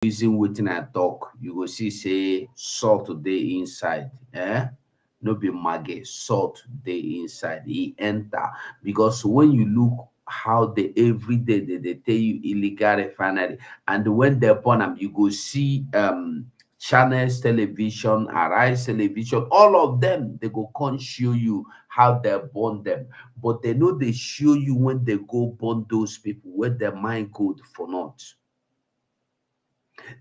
Using wetin I talk, you go see say salt dey inside. No be maggi, salt dey inside. E enter because when you look how they every day they tell you illegal refinery, and when they burn am, you go see channels television, arise television, all of them they go come show you how they burn them, but they know they show you when they go burn those people where their mind good for not.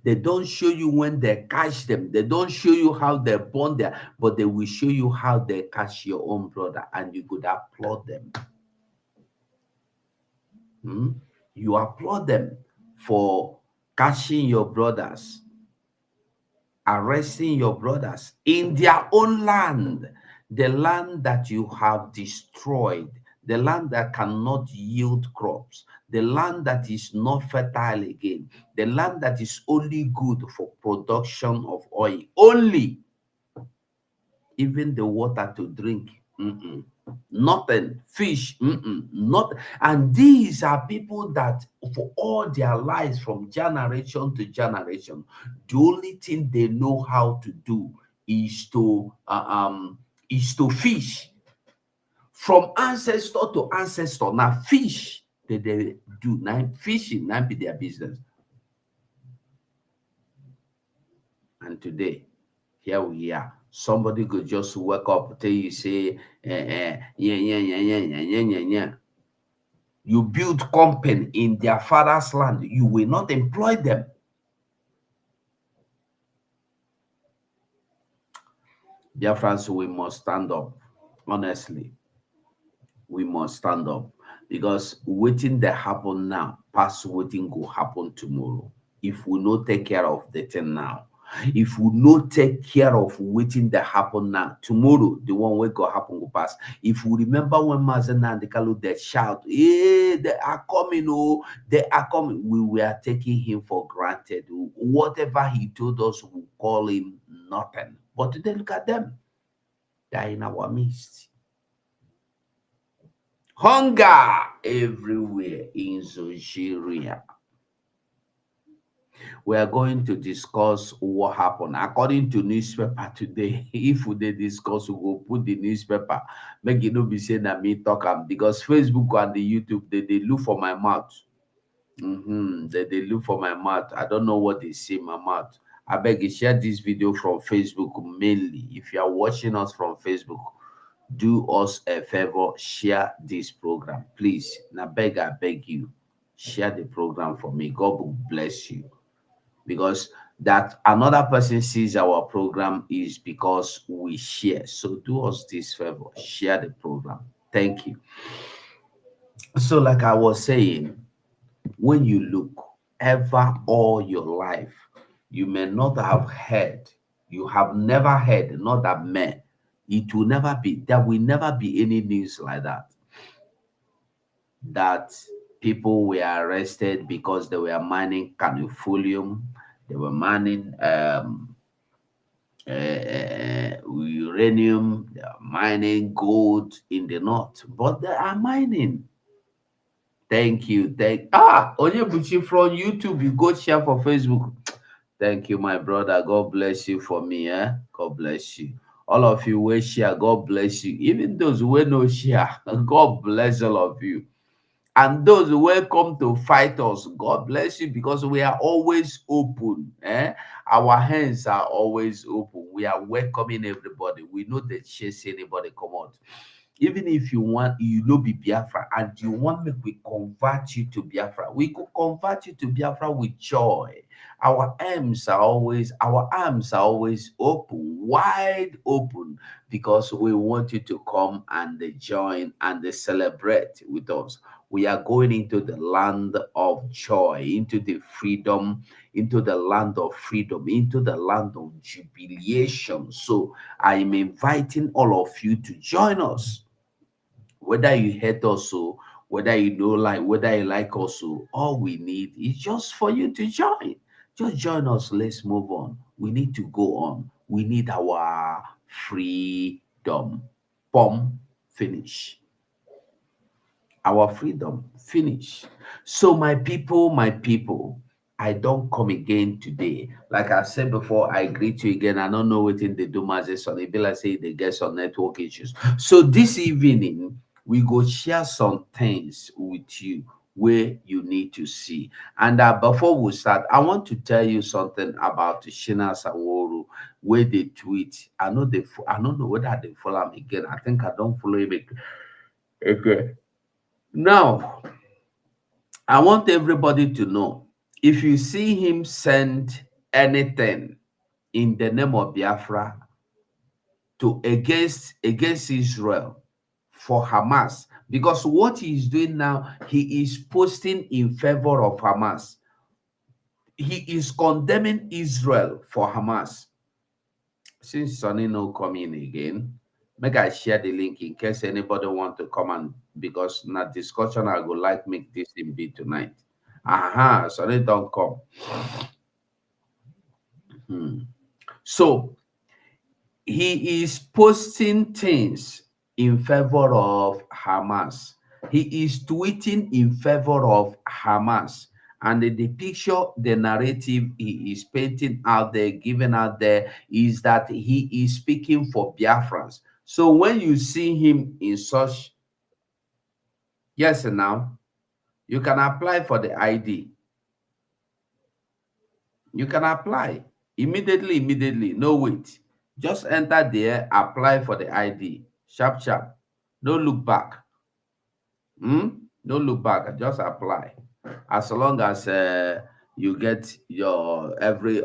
They don't show you when they catch them. They don't show you how they burn there, but they will show you how they catch your own brother, and you could applaud them. You applaud them for catching your brothers, arresting your brothers in their own land, the land that you have destroyed, the land that cannot yield crops, the land that is not fertile again, the land that is only good for production of oil, only, even the water to drink. Nothing, fish, not. And these are people that for all their lives, from generation to generation, the only thing they know how to do is to fish. From ancestor to ancestor, now fish they do. Now fishing now be their business. And today, here we are. Somebody could just wake up, tell you, say, yeah. You build company in their father's land, you will not employ them. Biafrans, we must stand up. Honestly, we must stand up, because waiting that happen now, past waiting go happen tomorrow. If we not take care of the thing now, if we not take care of waiting that happen now, tomorrow the one way go happen will pass. If we remember when Mazena and the Kalu they shout, hey, they are coming, oh, they are coming, we were taking him for granted. Whatever he told us, we call him nothing. But today, look at them, they are in our midst. Hunger everywhere in Nigeria. We are going to discuss what happened according to newspaper today. If they discuss, we will put the newspaper. Make it not be saying that me talk am, because Facebook and the YouTube they look for my mouth. They look for my mouth. I don't know what they see in my mouth. I beg you, share this video from Facebook mainly. If you are watching us from Facebook, do us a favor, share this program, please. Now, I beg you, share the program for me. God will bless you, because that another person sees our program is because we share. So do us this favor, share the program. Thank you. So, like I was saying, when you look ever all your life, you may not have heard, you have never heard, not that may, it will never be, there will never be any news like that people were arrested because they were mining canifolium, they were mining uranium, they are mining gold in the north, but they are mining. Thank you. Onyebuchi from YouTube, you go share for Facebook. Thank you, my brother. God bless you for me. God bless you. All of you will share. God bless you. Even those who will no share, God bless all of you. And those who will come to fight us, God bless you, because we are always open. Our hands are always open. We are welcoming everybody. We know that chase anybody come out. Even if you want, you know, be Biafra, and you want me, we convert you to Biafra, we could convert you to Biafra with joy. Our arms are always open, wide open, because we want you to come and join and celebrate with us. We are going into the land of joy, into the freedom, into the land of freedom, into the land of jubilation. So I am inviting all of you to join us. Whether you hate us, so whether you don't like, whether you like us, so all we need is just for you to join. Just join us. Let's move on. We need to go on. We need our freedom. Bomb finish. Our freedom finish. So my people, I don't come again today. Like I said before, I greet you again. I don't know what in the do mazes on it. Like say they get some network issues. So this evening we go share some things with you where you need to see. And before we start, I want to tell you something about Shina Saworu, where they tweet. I don't know whether they follow him again. I think I don't follow him again. Now, I want everybody to know, if you see him send anything in the name of Biafra to against Israel for Hamas, because what he is doing now, he is posting in favor of Hamas. He is condemning Israel for Hamas. Since Sonny no coming again, make I share the link in case anybody want to come, and because na discussion I would like make this in be tonight. Aha, Sonny don't come. So he is posting things in favor of Hamas. He is tweeting in favor of Hamas. And the picture, the narrative he is painting out there, giving out there, is that he is speaking for Biafrans. So when you see him in such, yes, and now you can apply for the ID. You can apply immediately, no wait. Just enter there, apply for the ID. Sharp, sharp. No look back. No look back. Just apply. As long as you get your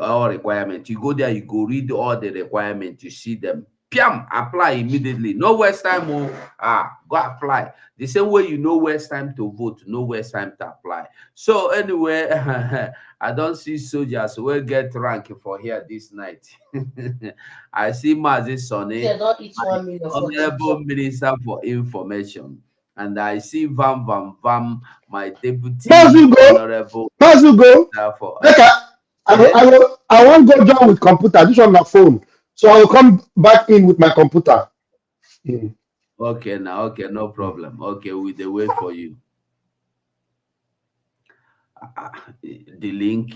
all requirement, you go there, you go read all the requirements, you see them. Piam, apply immediately. No waste time. Go apply. The same way you know waste time to vote, no waste time to apply. So anyway, I don't see soldiers will get rank for here this night. I see Mazi Sonny, Say don't eat my 1 million for Honorable TikTok. Minister for Information. And I see Vam Vam Vam, my Pass Deputy you go, Honorable pass you go. Minister for Make eh? I won't go down with computer. This on my phone, so I will come back in with my computer. Mm. Okay, now okay, no problem. Okay, we the wait for you. The link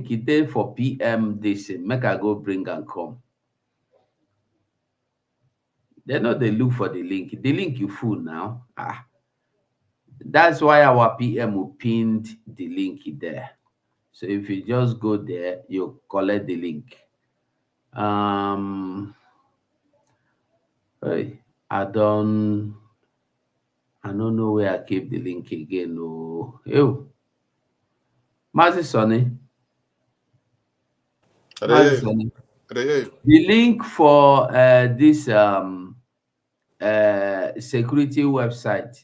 is there for PM this. Make I go bring and come. They know they look for the link. The link you full now. That's why our PM pinned the link there. So if you just go there, you collect the link. Hey, I don't know where I keep the link again. Oh, ew. Mazi Sonny. Are Mazi they? Sonny. Are they? The link for this security website.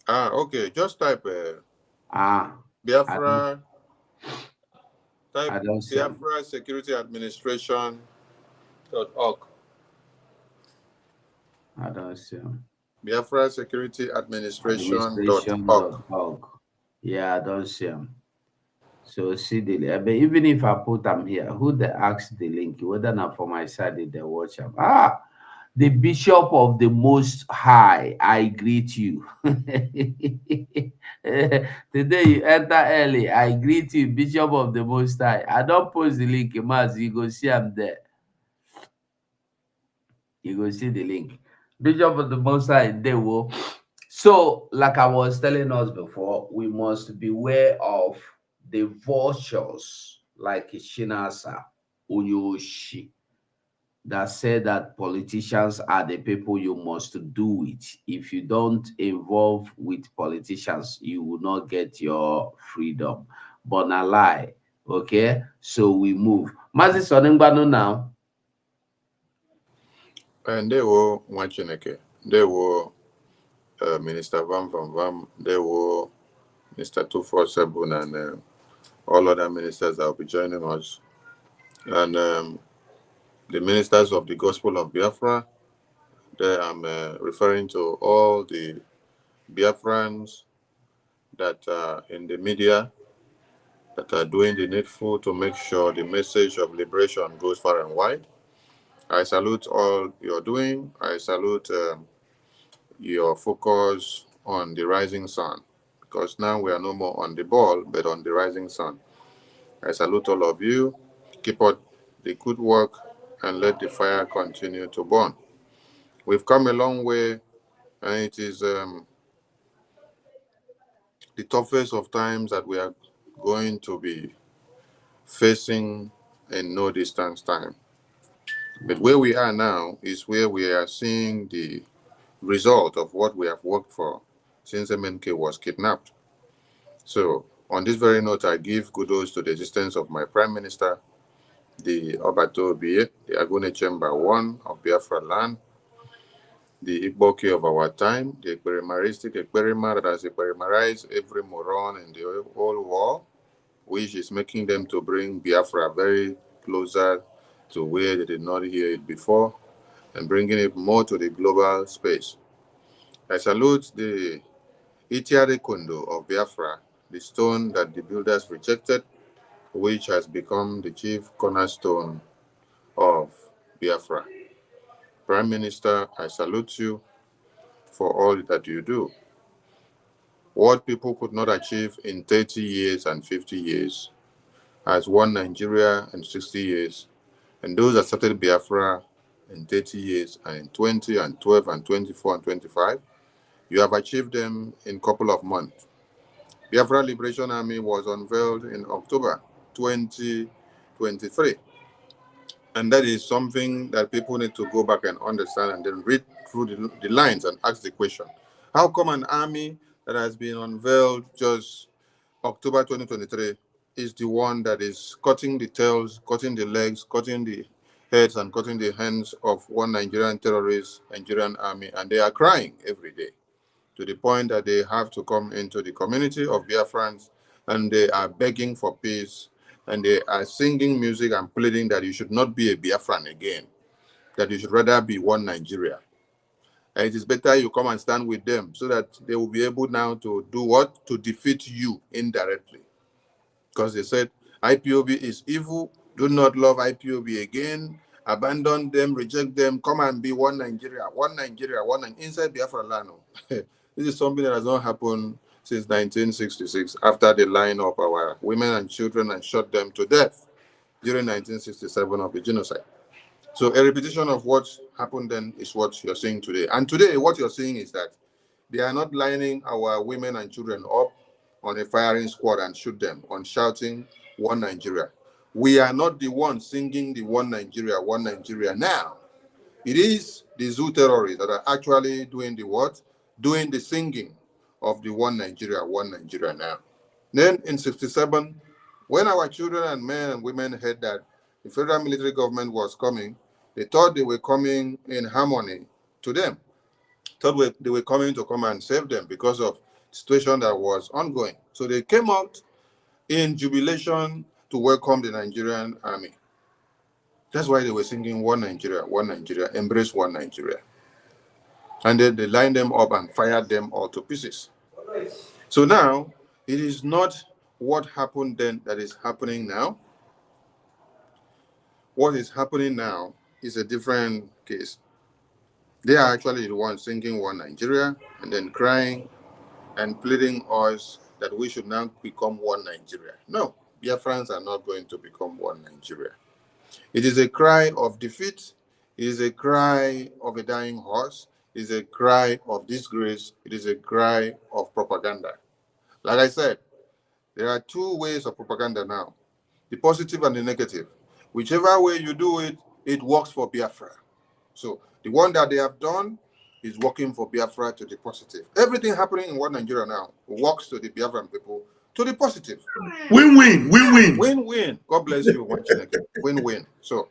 Okay. Just type Ah, I don't Biafra. I Type don't see them. Biafra Security Administration.org. I don't see them. Biafra Security Administration.org. Administration.org. Yeah, I don't see them. So see the but even if I put them here, who they ask the link, whether not for my side, did they watch them? The Bishop of the Most High, I greet you. Today you enter early, I greet you, Bishop of the Most High. I don't post the link, Maz, you go see I'm there. You go see the link. Bishop of the Most High, they will. So, like I was telling us before, we must beware of the vultures like Shinasa Uyoshi that said that politicians are the people you must do it. If you don't involve with politicians, you will not get your freedom. But a lie. Okay, so we move. Mazi Soningbano now. And they were Wachineke. They were Minister Vam Vam Vam. They were Mr. 247 and all other ministers that will be joining us. And the ministers of the Gospel of Biafra. There I'm referring to all the Biafrans that are in the media that are doing the needful to make sure the message of liberation goes far and wide. I salute all you're doing. I salute your focus on the rising sun because now we are no more on the ball, but on the rising sun. I salute all of you. Keep up the good work and let the fire continue to burn. We've come a long way, and it is the toughest of times that we are going to be facing in no distance time. But where we are now is where we are seeing the result of what we have worked for since MNK was kidnapped. So, on this very note, I give kudos to the existence of my Prime Minister, the Obato Obie, the Agune Chamber 1 of Biafra land, the Igboke of our time, the Ekperimaristic Ekperima that has Ekperimarized every moron in the whole world, which is making them to bring Biafra very closer to where they did not hear it before and bringing it more to the global space. I salute the Itiare Kondo of Biafra, the stone that the builders rejected, which has become the chief cornerstone of Biafra. Prime Minister, I salute you for all that you do. What people could not achieve in 30 years and 50 years, as one Nigeria in 60 years, and those that started Biafra in 30 years and in 20 and 12 and 24 and 25, you have achieved them in a couple of months. Biafra Liberation Army was unveiled in October 2023. And that is something that people need to go back and understand and then read through the lines and ask the question. How come an army that has been unveiled just October 2023 is the one that is cutting the tails, cutting the legs, cutting the heads, and cutting the hands of one Nigerian terrorist, Nigerian army, and they are crying every day to the point that they have to come into the community of Biafrans and they are begging for peace and they are singing music and pleading that you should not be a Biafran again, that you should rather be one Nigeria. And it is better you come and stand with them so that they will be able now to do what? To defeat you indirectly. Because they said IPOB is evil, do not love IPOB again, abandon them, reject them, come and be one Nigeria, inside Biafra land. This is something that has not happened since 1966 after they lined up our women and children and shot them to death during 1967 of the genocide. So a repetition of what happened then is what you're seeing today. And today what you're seeing is that they are not lining our women and children up on a firing squad and shoot them, on shouting one Nigeria. We are not the ones singing the one Nigeria now. It is the zoo terrorists that are actually doing the what? Doing the singing of the one Nigeria now. Then in 67, when our children and men and women heard that the federal military government was coming, they thought they were coming in harmony to them. Thought they were coming to come and save them because of the situation that was ongoing. So they came out in jubilation to welcome the Nigerian army. That's why they were singing one Nigeria, embrace one Nigeria. And then they lined them up and fired them all to pieces. So now, it is not what happened then that is happening now. What is happening now is a different case. They are actually the ones singing one Nigeria and then crying and pleading us that we should now become one Nigeria. No, Biafrans are not going to become one Nigeria. It is a cry of defeat. It is a cry of a dying horse. It is a cry of disgrace. It is a cry of propaganda. Like I said, there are two ways of propaganda now, the positive and the negative. Whichever way you do it, it works for Biafra. So the one that they have done is working for Biafra to the positive. Everything happening in one Nigeria now works to the Biafran people to the positive. Win-win, win-win. Win-win. God bless you, win-win. So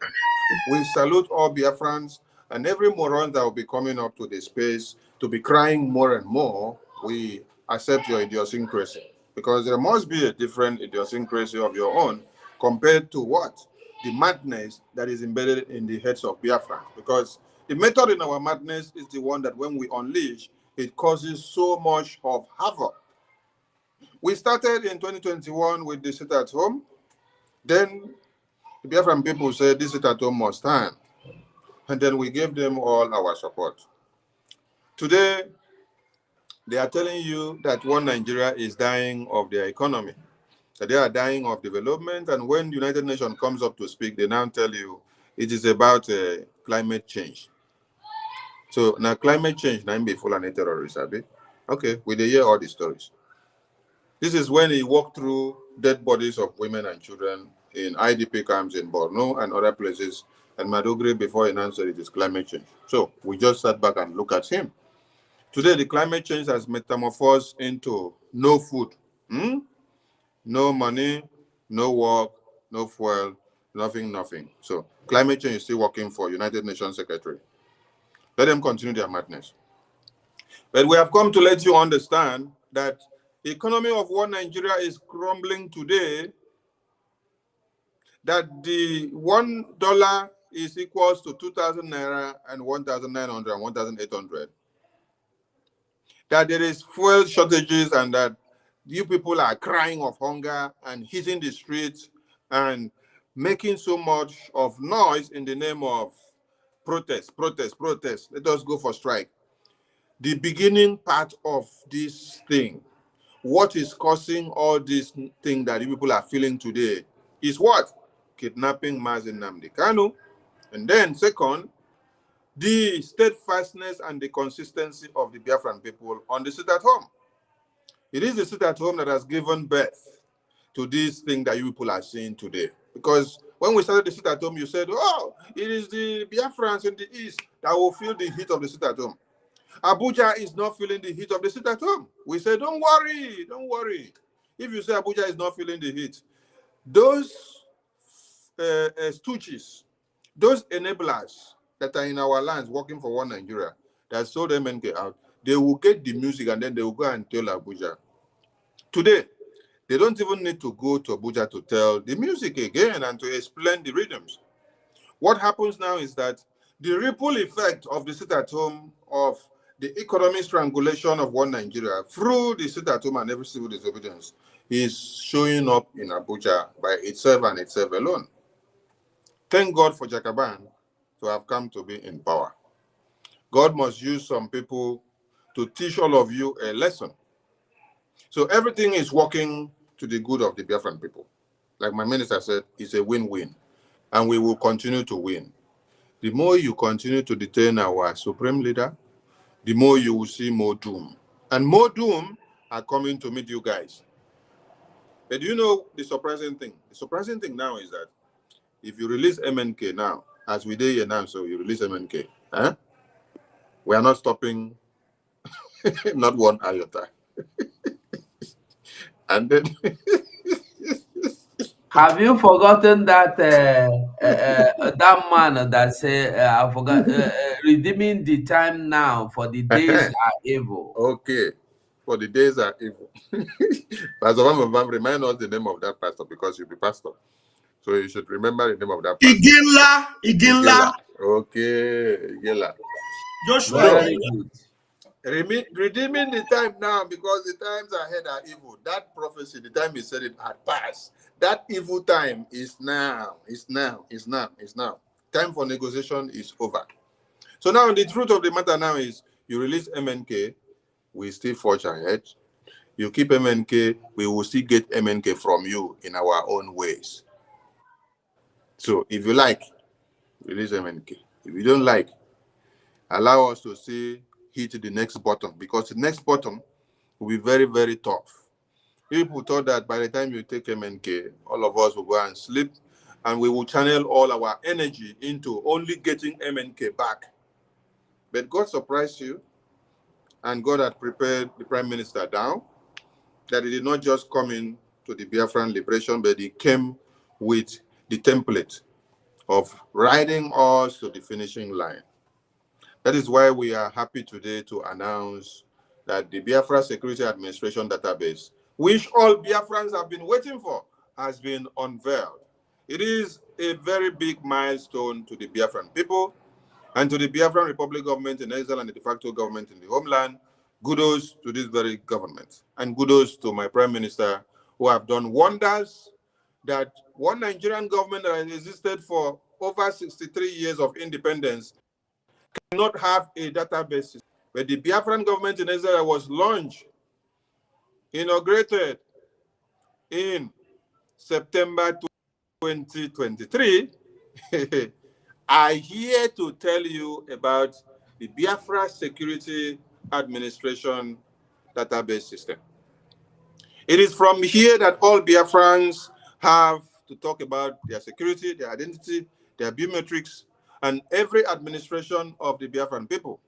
we salute all Biafrans and every moron that will be coming up to the space to be crying more and more. We accept your idiosyncrasy because there must be a different idiosyncrasy of your own compared to what? The madness that is embedded in the heads of Biafrans. Because the method in our madness is the one that when we unleash, it causes so much of havoc. We started in 2021 with the sit at home. Then the Biafran people said this sit at home must stand. And then we gave them all our support. Today, They are telling you that one Nigeria is dying of their economy, that they are dying of development. And when the United Nations comes up to speak, they now tell you it is about climate change. So now climate change, now be full and terrorists, abi? Okay, we dey hear all the stories. This is when he walked through dead bodies of women and children in IDP camps in Borno and other places and Madugri before he announced that it is climate change. So we just sat back and looked at him. Today, the climate change has metamorphosed into no food, no money, no work, no fuel, nothing. So climate change is still working for United Nations Secretary. Let them continue their madness. But we have come to let you understand that the economy of one Nigeria is crumbling today, that the $1 is equals to 2,000 naira and 1,900 and 1,800. That there is fuel shortages and that you people are crying of hunger and hitting the streets and making so much of noise in the name of protest. Let us go for strike. The beginning part of this thing, what is causing all this thing that you people are feeling today is what? Kidnapping Mazi Nnamdi Kanu. And then second, the steadfastness and the consistency of the Biafran people on the sit at home. It is the sit at home that has given birth to this thing that you people are seeing today. Because when we started the sit at home, you said, oh, it is the Biafrans in the east that will feel the heat of the sit at home. Abuja is not feeling the heat of the sit at home. We say, don't worry. If you say Abuja is not feeling the heat, those stooges, those enablers that are in our lands working for one Nigeria, that sold MNK out, they will get the music and then they will go and tell Abuja. Today, they don't even need to go to Abuja to tell the music again and to explain the rhythms. What happens now is that the ripple effect of the sit-at-home of the economic strangulation of one Nigeria through the sit-at-home and every civil disobedience is showing up in Abuja by itself and itself alone. Thank God for Jakaban to have come to be in power. God must use some people to teach all of you a lesson. So everything is working to the good of the Biafran people. Like my minister said, it's a win-win. And we will continue to win. The more you continue to detain our supreme leader, the more you will see more doom. And more doom are coming to meet you guys. But do you know the surprising thing? The surprising thing now is that if you release MNK now, as we did here now, so you release MNK, we are not stopping, not one iota. And then Have you forgotten that that man that said, I forgot, redeeming the time now, for the days are evil? okay, for the days are evil. Pastor Van, remind us the name of that pastor because you'll be pastor. So you should remember the name of that pastor. Iginla. Okay, Igela. Joshua. Very good. Redeeming the time now because the times ahead are evil. That prophecy, the time he said it had passed. That evil time is now. It's now. Time for negotiation is over. So now the truth of the matter now is you release MNK, we still forge ahead. You keep MNK, we will still get MNK from you in our own ways. So if you like, release MNK. If you don't like, allow us to see hit the next bottom because the next bottom will be very, very tough. People thought that by the time you take MNK, all of us will go and sleep and we will channel all our energy into only getting MNK back. But God surprised you and God had prepared the Prime Minister down, that he did not just come in to the Biafran liberation, but he came with the template of riding us to the finishing line. That is why we are happy today to announce that the Biafra Security Administration database, which all Biafrans have been waiting for, has been unveiled. It is a very big milestone to the Biafran people and to the Biafran Republic government in exile and the de facto government in the homeland. Kudos to this very government. And kudos to my Prime Minister who have done wonders that one Nigerian government that has existed for over 63 years of independence cannot have a database. But the Biafran government in Israel was launched, inaugurated in September 2023. I here to tell you about the Biafra Security Administration database system. It is from here that all Biafrans have to talk about their security, their identity, their biometrics, and every administration of the Biafran people.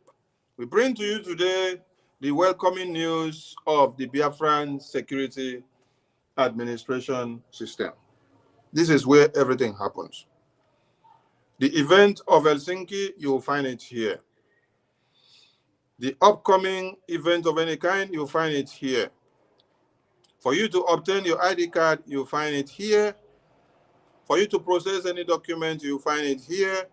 We bring to you today the welcoming news of the Biafran Security Administration System. This is where everything happens. The event of Helsinki, you will find it here. The upcoming event of any kind, you'll find it here. For you to obtain your ID card, you'll find it here. For you to process any document, you'll find it here.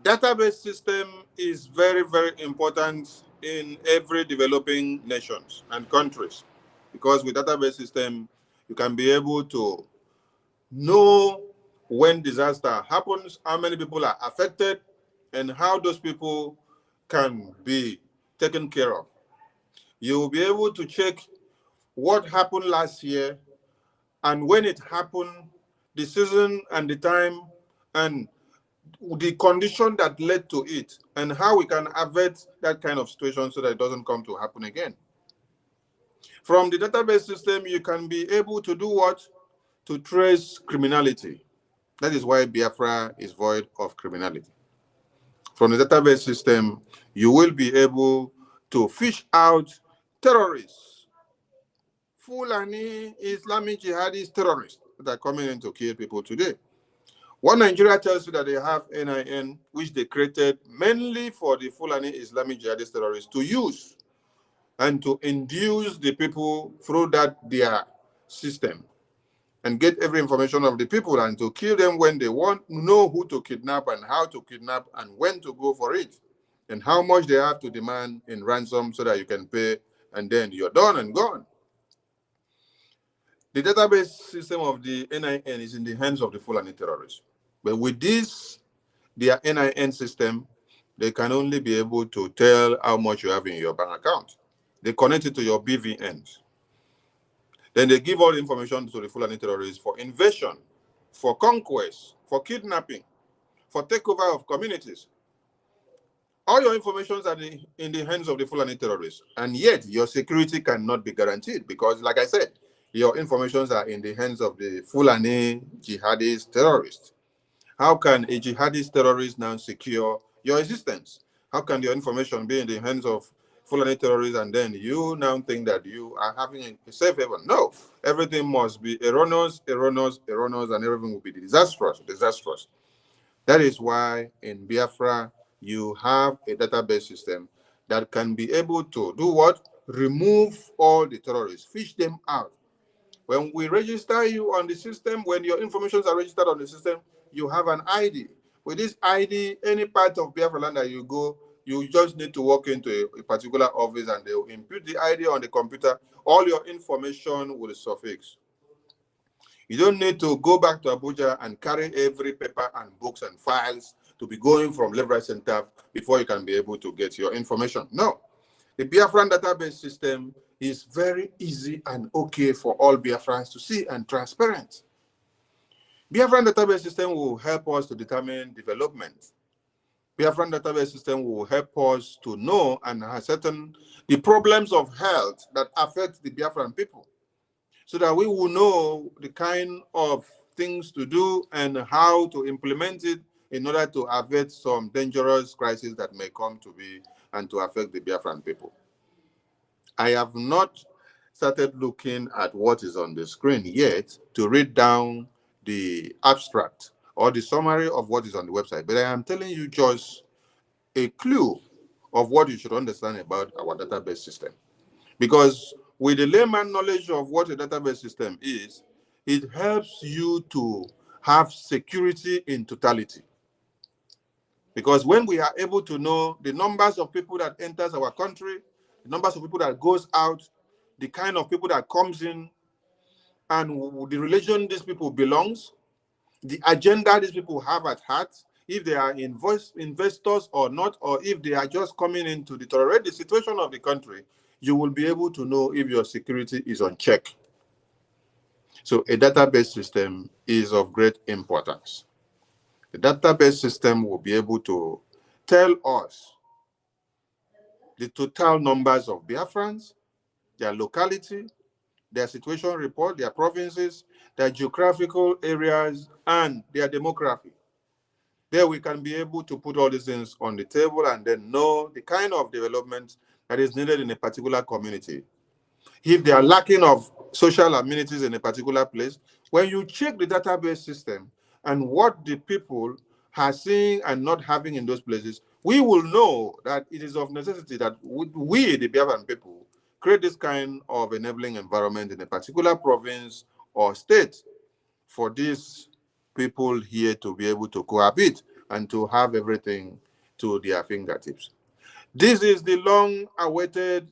Database system is very, very important in every developing nations and countries, because with database system, you can be able to know when disaster happens, how many people are affected, and how those people can be taken care of. You will be able to check what happened last year and when it happened, the season and the time and the condition that led to it, and how we can avert that kind of situation so that it doesn't come to happen again. From the database system, you can be able to do what? To trace criminality. That is why Biafra is void of criminality. From the database system, you will be able to fish out terrorists, Fulani Islamic jihadist terrorists that are coming in to kill people today. One Nigeria tells you that they have NIN, which they created mainly for the Fulani Islamic jihadist terrorists to use and to induce the people through that their system and get every information of the people and to kill them when they want, know who to kidnap and how to kidnap and when to go for it and how much they have to demand in ransom so that you can pay, and then you're done and gone. The database system of the NIN is in the hands of the Fulani terrorists. But with this, their NIN system, they can only be able to tell how much you have in your bank account. They connect it to your BVNs. Then they give all the information to the Fulani terrorists for invasion, for conquest, for kidnapping, for takeover of communities. All your information are in the hands of the Fulani terrorists, and yet your security cannot be guaranteed because, like I said, your information are in the hands of the Fulani jihadist terrorists. How can a jihadist terrorist now secure your existence? How can your information be in the hands of Fulani terrorists and then you now think that you are having a safe haven? No, everything must be erroneous, erroneous, erroneous, and everything will be disastrous, disastrous. That is why in Biafra, you have a database system that can be able to do what? Remove all the terrorists, fish them out. When we register you on the system, when your information are registered on the system, you have an ID. With this ID, any part of Biafra land that you go, you just need to walk into a particular office and they will input the ID on the computer. All your information will suffix. You don't need to go back to Abuja and carry every paper and books and files to be going from left, right, center before you can be able to get your information. No. The Biafran database system is very easy and okay for all Biafrans to see and transparent. Biafran database system will help us to determine development. Biafran database system will help us to know and ascertain the problems of health that affect the Biafran people, so that we will know the kind of things to do and how to implement it in order to avert some dangerous crises that may come to be and to affect the Biafran people. I have not started looking at what is on the screen yet to read down the abstract or the summary of what is on the website, but I am telling you just a clue of what you should understand about our database system. Because with the layman knowledge of what a database system is, it helps you to have security in totality. Because when we are able to know the numbers of people that enters our country, the numbers of people that goes out, the kind of people that comes in, and the religion these people belongs, the agenda these people have at heart, if they are investors or not, or if they are just coming in to deteriorate the situation of the country, you will be able to know if your security is on check. So a database system is of great importance. The database system will be able to tell us the total numbers of Biafrans, their locality, their situation report, their provinces, their geographical areas, and their demography. There we can be able to put all these things on the table and then know the kind of development that is needed in a particular community. If they are lacking of social amenities in a particular place, when you check the database system and what the people are seeing and not having in those places, we will know that it is of necessity that we, the Biafran people, create this kind of enabling environment in a particular province or state for these people here to be able to cohabit and to have everything to their fingertips. This is the long-awaited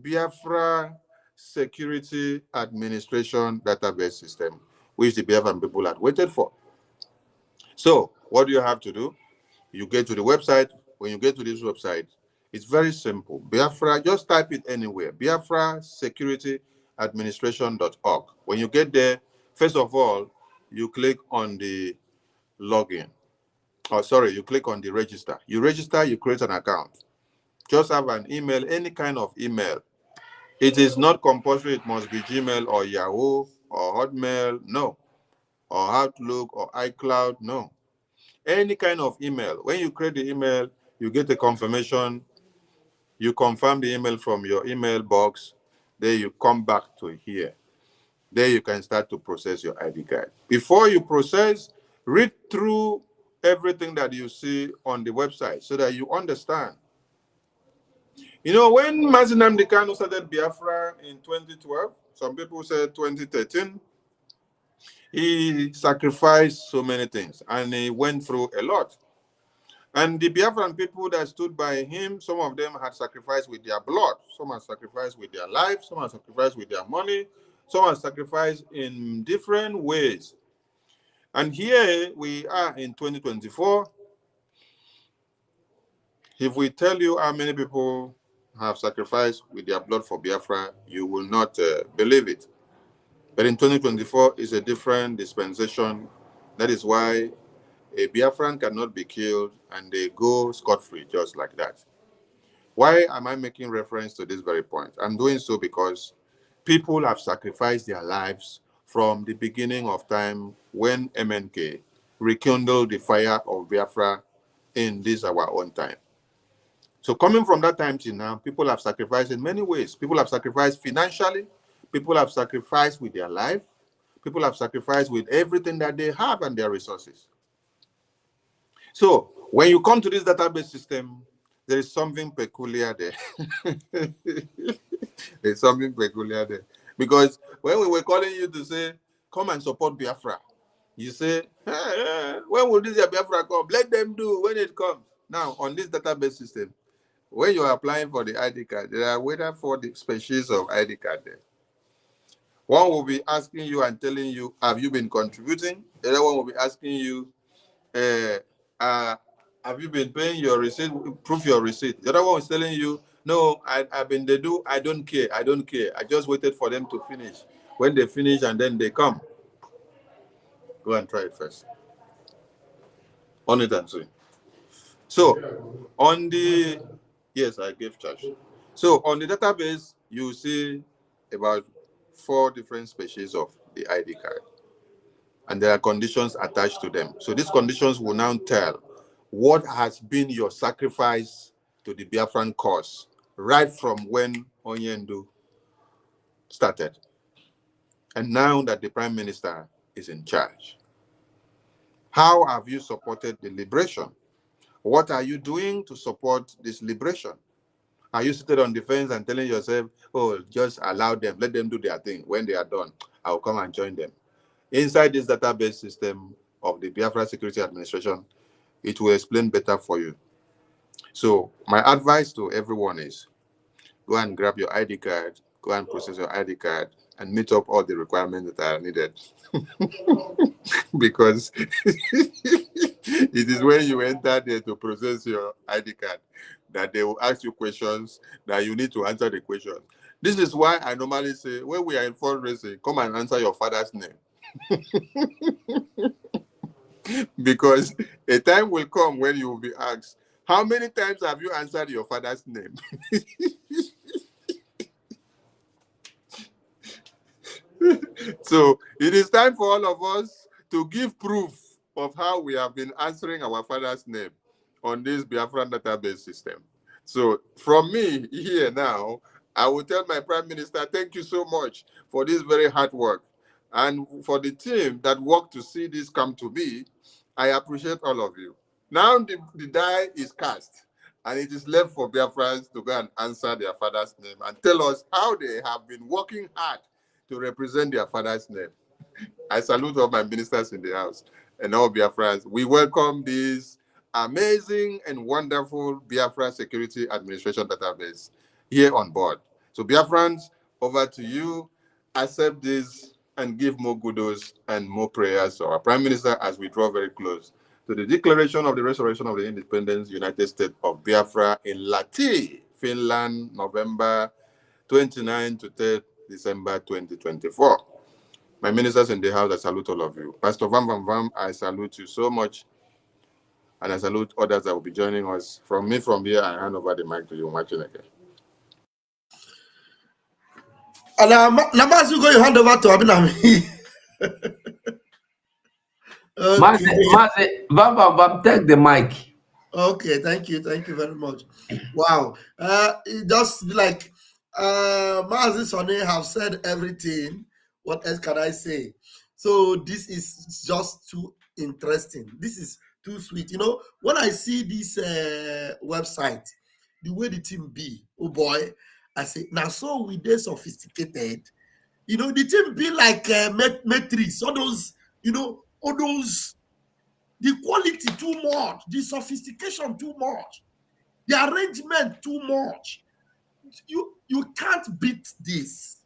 Biafra Security Administration database system, which the Biafran people had waited for. So, what do you have to do? You get to the website. When you get to this website, it's very simple. Biafra, just type it anywhere. Biafra Security Administration.org. When you get there, first of all, you click on the login. You click on the register. You register, you create an account. Just have an email, any kind of email. It is not compulsory. It must be Gmail or Yahoo or Hotmail, no. Or Outlook or iCloud, no. Any kind of email. When you create the email, you get a confirmation. You confirm the email from your email box. Then you come back to here. There you can start to process your ID card. Before you process, read through everything that you see on the website so that you understand. You know, when Mazi Nnamdi Kanu started Biafra in 2012, some people said 2013, he sacrificed so many things and he went through a lot. And the Biafran people that stood by him, some of them had sacrificed with their blood, some had sacrificed with their life, some had sacrificed with their money, some had sacrificed in different ways. And here we are in 2024. If we tell you how many people have sacrificed with their blood for Biafra, you will not believe it. But in 2024 is a different dispensation. That is why a Biafran cannot be killed and they go scot-free just like that. Why am I making reference to this very point? I'm doing so because people have sacrificed their lives from the beginning of time when MNK rekindled the fire of Biafra in this our own time. So coming from that time till now, people have sacrificed in many ways. People have sacrificed financially. People have sacrificed with their life. People have sacrificed with everything that they have and their resources. So when you come to this database system, there is something peculiar there. There's something peculiar there. Because when we were calling you to say, come and support Biafra, you say, hey, when will this Biafra come? Let them do when it comes. Now, on this database system, when you are applying for the ID card, there are whether for the species of ID card there. One will be asking you and telling you, have you been contributing? The other one will be asking you, have you been paying your receipt? Prove your receipt. The other one is telling you, no, I've been they do. I don't care. I don't care. I just waited for them to finish. When they finish and then they come. Go and try it first. On it and see. So on the yes, I gave charge. So on the database, you see about 4 different species of the ID card. And there are conditions attached to them. So these conditions will now tell what has been your sacrifice to the Biafran cause right from when Onyendu started. And now that the Prime Minister is in charge. How have you supported the liberation? What are you doing to support this liberation? Are you sitting on the fence and telling yourself, oh, just allow them, let them do their thing. When they are done, I'll come and join them. Inside this database system of the Biafra Security Administration, it will explain better for you. So my advice to everyone is go and grab your ID card, go and process your ID card, and meet up all the requirements that are needed. Because It is when you enter there to process your ID card that they will ask you questions that you need to answer the questions. This is why I normally say, when we are in fundraising, come and answer your father's name. Because a time will come when you will be asked, how many times have you answered your father's name? So it is time for all of us to give proof of how we have been answering our father's name on this Biafran database system. So from me here now, I will tell my Prime Minister, thank you so much for this very hard work. And for the team that worked to see this come to be, I appreciate all of you. Now the die is cast, and it is left for Biafrans to go and answer their father's name and tell us how they have been working hard to represent their father's name. I salute all my ministers in the house and all Biafrans. We welcome this amazing and wonderful Biafra Security Administration database here on board. So Biafrans, over to you. Accept this and give more kudos and more prayers to our Prime Minister as we draw very close to the declaration of the restoration of the independence United States of Biafra in Lahti, Finland, November 29 to 3rd December 2024. My ministers in the house, I salute all of you. Pastor Vam Vam Vam, I salute you so much. And I salute others that will be joining us. From me, from here, I hand over the mic to you, Machineke. And now, you go, you hand over to Abinami. Maze, Vam, take the mic. Okay, thank you very much. Wow, it just like Mazi Sonny have said everything. What else can I say? So this is just too interesting. This is too sweet. You know, when I see this website, the way the team be, oh boy, I say now. So we they sophisticated. You know, the team be like Matrix. All those, you know, all those. The quality too much, the sophistication too much, the arrangement too much. You can't beat this.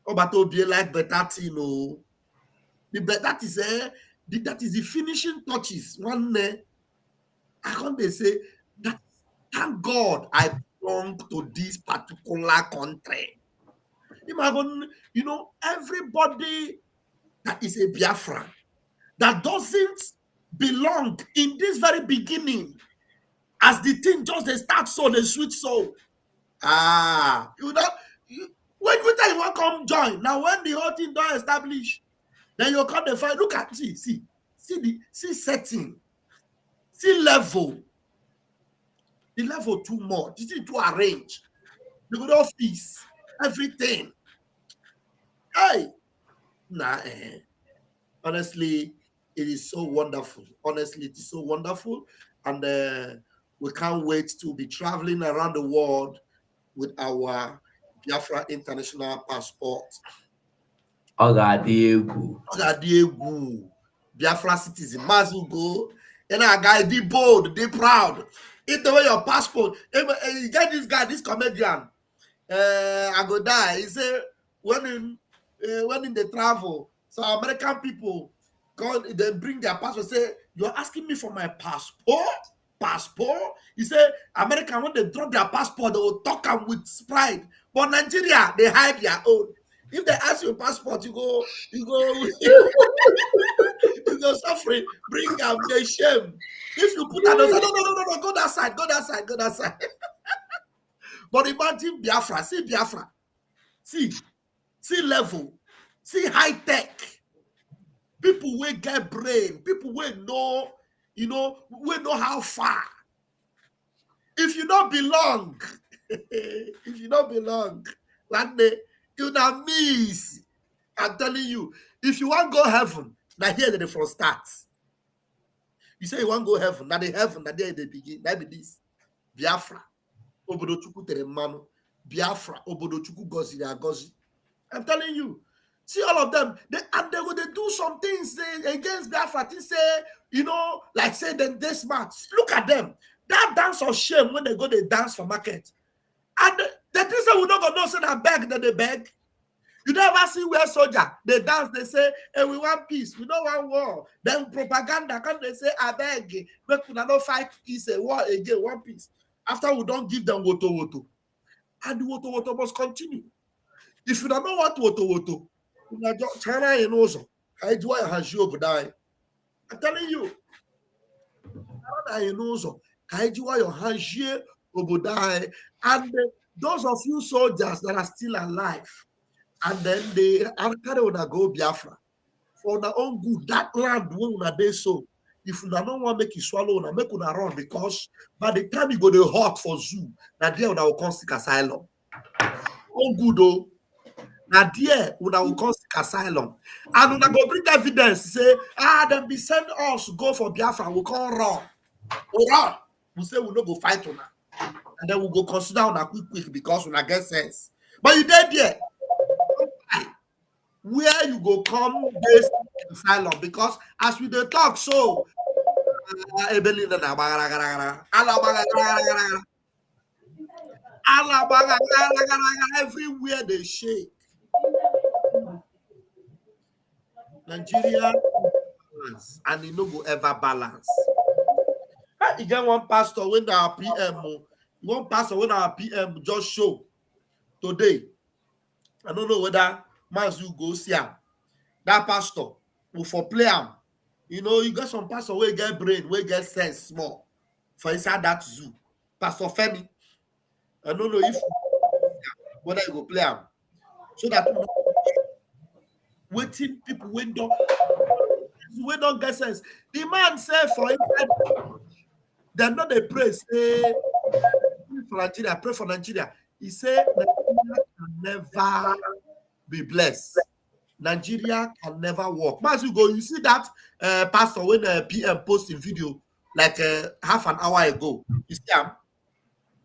Oh, but it'll be like better thing, you know. That is the finishing touches. One I can't say that. Thank God I belong to this particular country. Imagine, you know, everybody that is a Biafran that doesn't belong in this very beginning, as the thing just they start so the sweet soul. You know, when you want to come join now, when the whole thing don't establish, then you come to find. Look at see setting, see level, the level too much. You see to arrange the good office, everything. Hey, honestly, it is so wonderful. Honestly, it is so wonderful. And we can't wait to be traveling around the world with our Biafra international passport. Ogadiegu. Biafra citizen. Mazu go. And our guy, be bold, be proud. Eat away your passport. You get this guy, this comedian. I go die. He say when in the travel, so American people they bring their passport. Say you're asking me for my passport. He say American when they drop their passport, they will talk them with pride. But Nigeria, they hide their own. If they ask you a passport, you go you go suffering. Bring them the shame. If you put that, no, go that side. But imagine Biafra, see Biafra, see level, see high tech. People will get brain, people will know, you know, will know how far. If you don't belong, one day you not miss. I'm telling you, if you want to go heaven, now here the first start. You say you want to go heaven, now the heaven, now there they begin. That be this. Biafra. Obodo Chukwu tere mmanụ. Biafra. Obodo Chukwu gọziri agọzi. I'm telling you. See all of them. They do some things against Biafra. They say, you know, like say they smart. Look at them. That dance of shame when they go, they dance for market. And the things that we not gonna know, say that beg, that they beg. You never see where soldier they dance, they say, hey, we want peace, we don't want war. Then propaganda come, they say, I beg, make we no fight peace, a war again, one peace. After we don't give them woto. And the woto must continue. If you don't know what woto, China in also, I do I have you die. I'm telling you, China in also, I do I have you die. And those of you soldiers that are still alive, and then they are carry on go Biafra for their own good. That land when una dey so, if una don't want make you swallow, una make una run, because by the time you go to hot for zoo, na there una will come seek asylum. Oh good oh, na there una will come seek asylum, and una go bring evidence say them be send us go for Biafra, we can't run, we run. We say we no go fight una, and then we go consider una quick because una get sense. But you dead there. Where you go come based asylum, because as we dey talk so everywhere they shake. Nigeria balance, and it no go ever balance. You get one pastor when our PM just show today. I don't know whether Mazu go see him. That pastor will for play him. You know, you got some pastor where get brain, where get sense small for inside that zoo. Pastor Femi. I don't know if whether you go play him. So that waiting people when don't get sense. The man said for inside, they're not a praise. Say for Nigeria, pray for Nigeria. He said Nigeria can never be blessed. Nigeria can never work. As you go, you see that pastor when PM posting video like half an hour ago. You see him?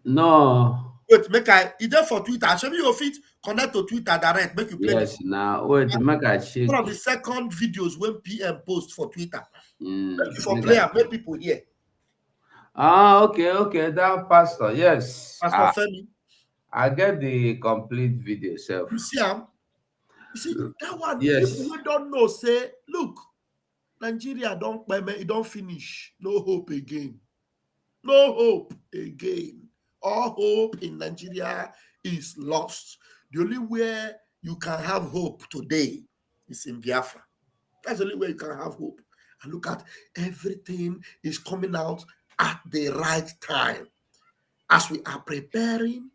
No. Wait, make I either for Twitter. Show me your feet. Connect to Twitter direct. Make you play. Yes, now wait, make I check. One of the second videos when PM post for Twitter. Make you for make player, make people hear. Okay, that pastor, yes. Pastor Femi. I get the complete video self. You see him? You see that one. Yes. People who don't know say, look, Nigeria don't finish. No hope again. No hope again. All hope in Nigeria is lost. The only way you can have hope today is in Biafra. That's the only way you can have hope. And look at everything is coming out at the right time. As we are preparing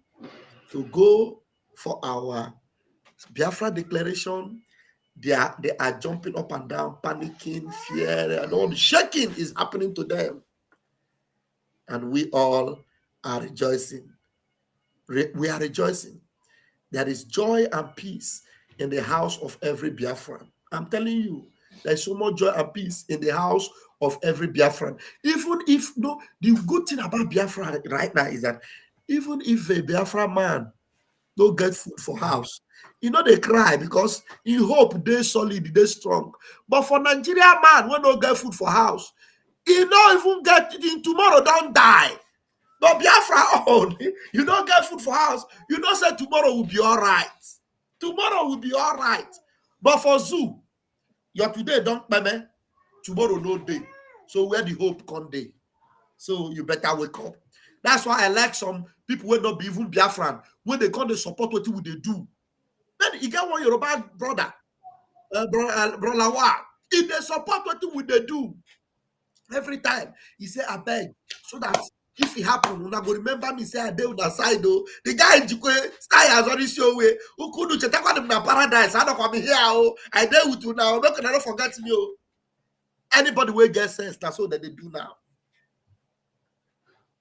to go for our Biafra declaration, they are jumping up and down, panicking, fear, and all the shaking is happening to them. And we all are rejoicing. We are rejoicing. There is joy and peace in the house of every Biafran. I'm telling you, there's so much joy and peace in the house of every Biafran. Even if, no, the good thing about Biafra right now is that even if a Biafra man don't get food for house, you know they cry because in hope they solid, they strong. But for Nigeria man, when don't get food for house, he don't even get in tomorrow, don't die. But Biafra own, you don't get food for house, you don't say tomorrow will be all right. Tomorrow will be all right. But for zoo, your today don't pay, tomorrow no day. So where the hope come day? So you better wake up. That's why I like some people will not be even Biafran. When they come to support what they do. Then you get one Yoruba brother, Brolawa. If they support what they do, every time he say, I beg, so that if it happen, una go remember me say I dey on the side though. The guy in Jikwe style has already show way. Who could do chetakwa them na paradise? I don't come here. Oh, I dey with you now. Make una not forget me. Oh, anybody will get sense. That's all that they do now.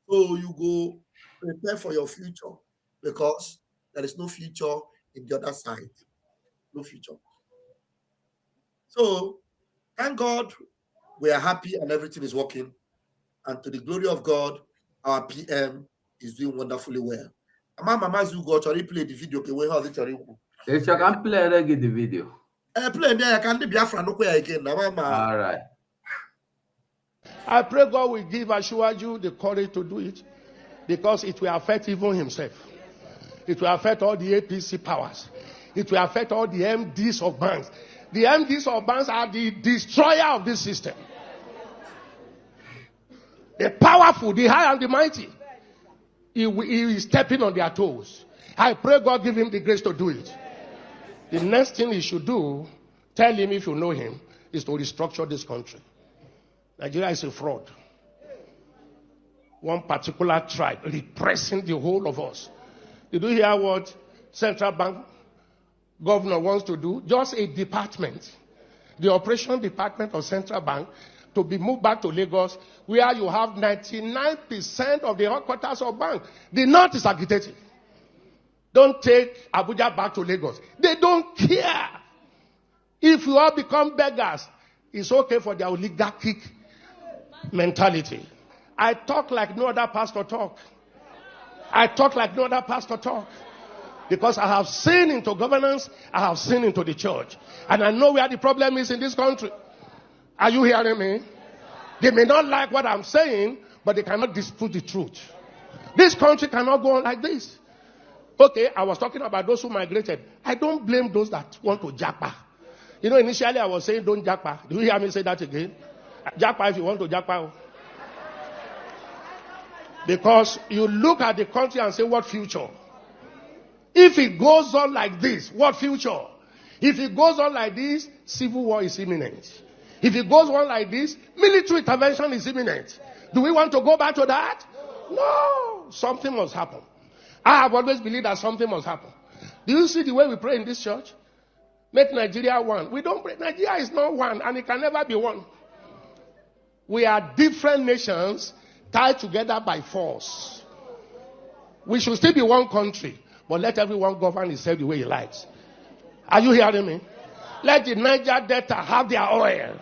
So you go prepare for your future because there is no future in the other side. No future. So thank God we are happy and everything is working. And to the glory of God, our PM is doing wonderfully well. Mama Zugo actually play the video. Okay, we have it. If you can play the video. Play there. I can't be Biafra no way again. All right. I pray God will give Ashwaju the courage to do it because it will affect even himself. It will affect all the APC powers. It will affect all the MDs of banks. The MDs of banks are the destroyer of this system. The powerful, the high and the mighty. He is stepping on their toes. I pray God give him the grace to do it. The next thing he should do, tell him if you know him, is to restructure this country. Nigeria is a fraud. One particular tribe repressing the whole of us. Did you hear what central bank governor wants to do? Just a department, the operation department of central bank, to be moved back to Lagos, where you have 99% of the headquarters of bank. The north is agitating. Don't take Abuja back to Lagos. They don't care. If you all become beggars, it's okay for their oligarchic mentality. I talk like no other pastor talk. I talk like no other pastor talk. Because I have seen into governance, I have seen into the church. And I know where the problem is in this country. Are you hearing me? They may not like what I'm saying, but they cannot dispute the truth. This country cannot go on like this. Okay, I was talking about those who migrated. I don't blame those that want to japa. You know, initially I was saying don't japa. Do you hear me say that again? Japa if you want to japa. Because you look at the country and say, what future? If it goes on like this, what future? If it goes on like this, civil war is imminent. If it goes on like this, military intervention is imminent. Do we want to go back to that? No. Something must happen. I have always believed that something must happen. Do you see the way we pray in this church? Make Nigeria one. We don't pray. Nigeria is not one, and it can never be one. We are different nations tied together by force. We should still be one country, but let everyone govern himself the way he likes. Are you hearing me? Let the Niger Delta have their oil.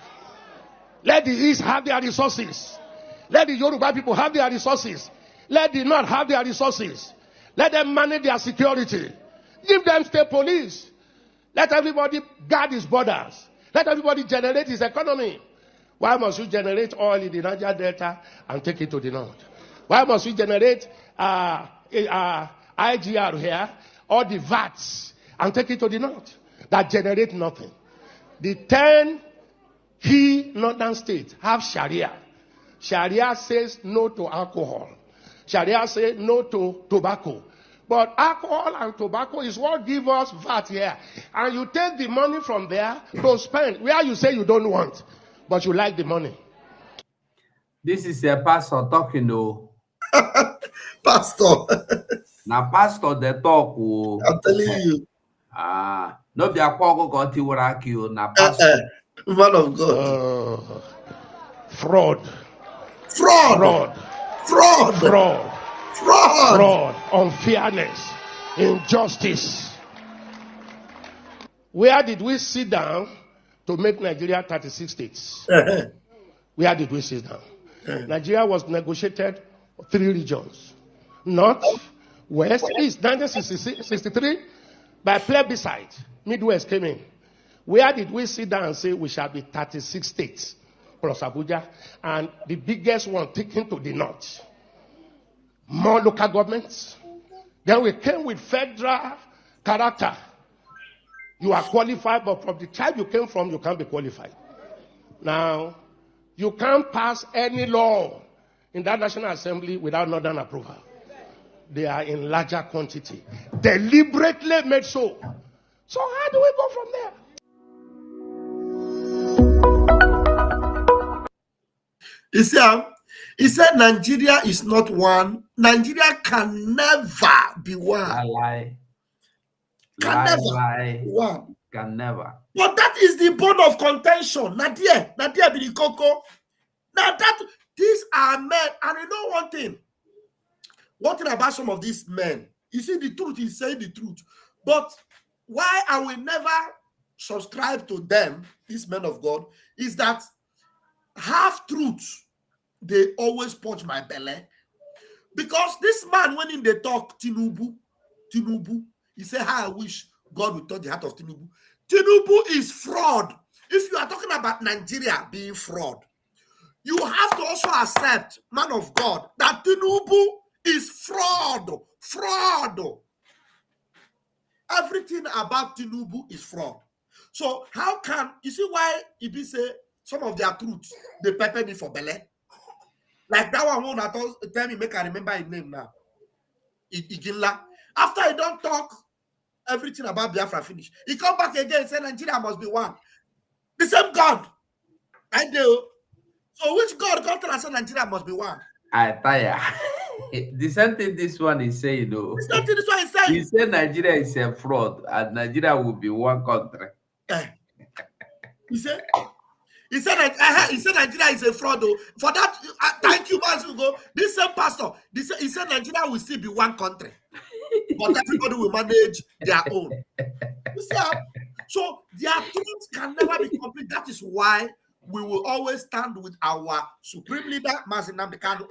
Let the East have their resources. Let the Yoruba people have their resources. Let the North have their resources. Let them manage their security. Give them state police. Let everybody guard his borders. Let everybody generate his economy. Why must you generate oil in the Niger Delta and take it to the North? Why must we generate IGR here, or the VATs, and take it to the North? That generate nothing. The 10 key northern states have Sharia. Sharia says no to alcohol. Sharia says no to tobacco. But alcohol and tobacco is what give us VAT here. And you take the money from there to spend where you say you don't want, but you like the money. This is a pastor talking, though. Pastor. Now, pastor, they talk. I'm telling you. No be akwago got you na pastor. Man of God. Fraud. Fraud. Fraud. Fraud. Fraud. Fraud. Fraud. Unfairness. Injustice. Where did we sit down to make Nigeria 36 states? Where did we sit down? Nigeria was negotiated 3 regions. North, West, East. 1963, by plebiscite, Midwest came in. Where did we sit down and say we shall be 36 states plus Abuja, and the biggest one taken to the north? More local governments. Then we came with federal character. You are qualified, but from the tribe you came from, you can't be qualified. Now, you can't pass any law in that National Assembly without Northern approval. They are in larger quantity. Deliberately made so. So how do we go from there? He said Nigeria is not one. Nigeria can never be one. Lie. Can never. Lie. One. Can never. But that is the bone of contention. Nadia Birikoko. Now these are men, and you know one thing about some of these men, you see, the truth is saying the truth. But why I will never subscribe to them, these men of God, is that half truths, they always punch my belly. Because this man, when in they talk Tinubu, he said, how I wish God would touch the heart of Tinubu. Tinubu is fraud. If you are talking about Nigeria being fraud, you have to also accept, man of God, that Tinubu is fraud. Fraud. everything about Tinubu is fraud. So how can you see why Ibi say some of their truths they pepper me for Bele? Like that one that tell me make I remember his name now. Iginla. After I don't talk everything about Biafra finish, he come back again and say Nigeria must be one. The same God. I do. So which God come tell us Nigeria must be one? I tire. The same thing this one is saying, though. It's not this one he's saying. He said Nigeria is a fraud and Nigeria will be one country. He said Nigeria is a fraud. Though. For that, thank you, months ago. This same pastor, he said Nigeria will still be one country, but everybody will manage their own. You see, so their things can never be complete. That is why we will always stand with our supreme leader, Mazi Nnamdi Kanu,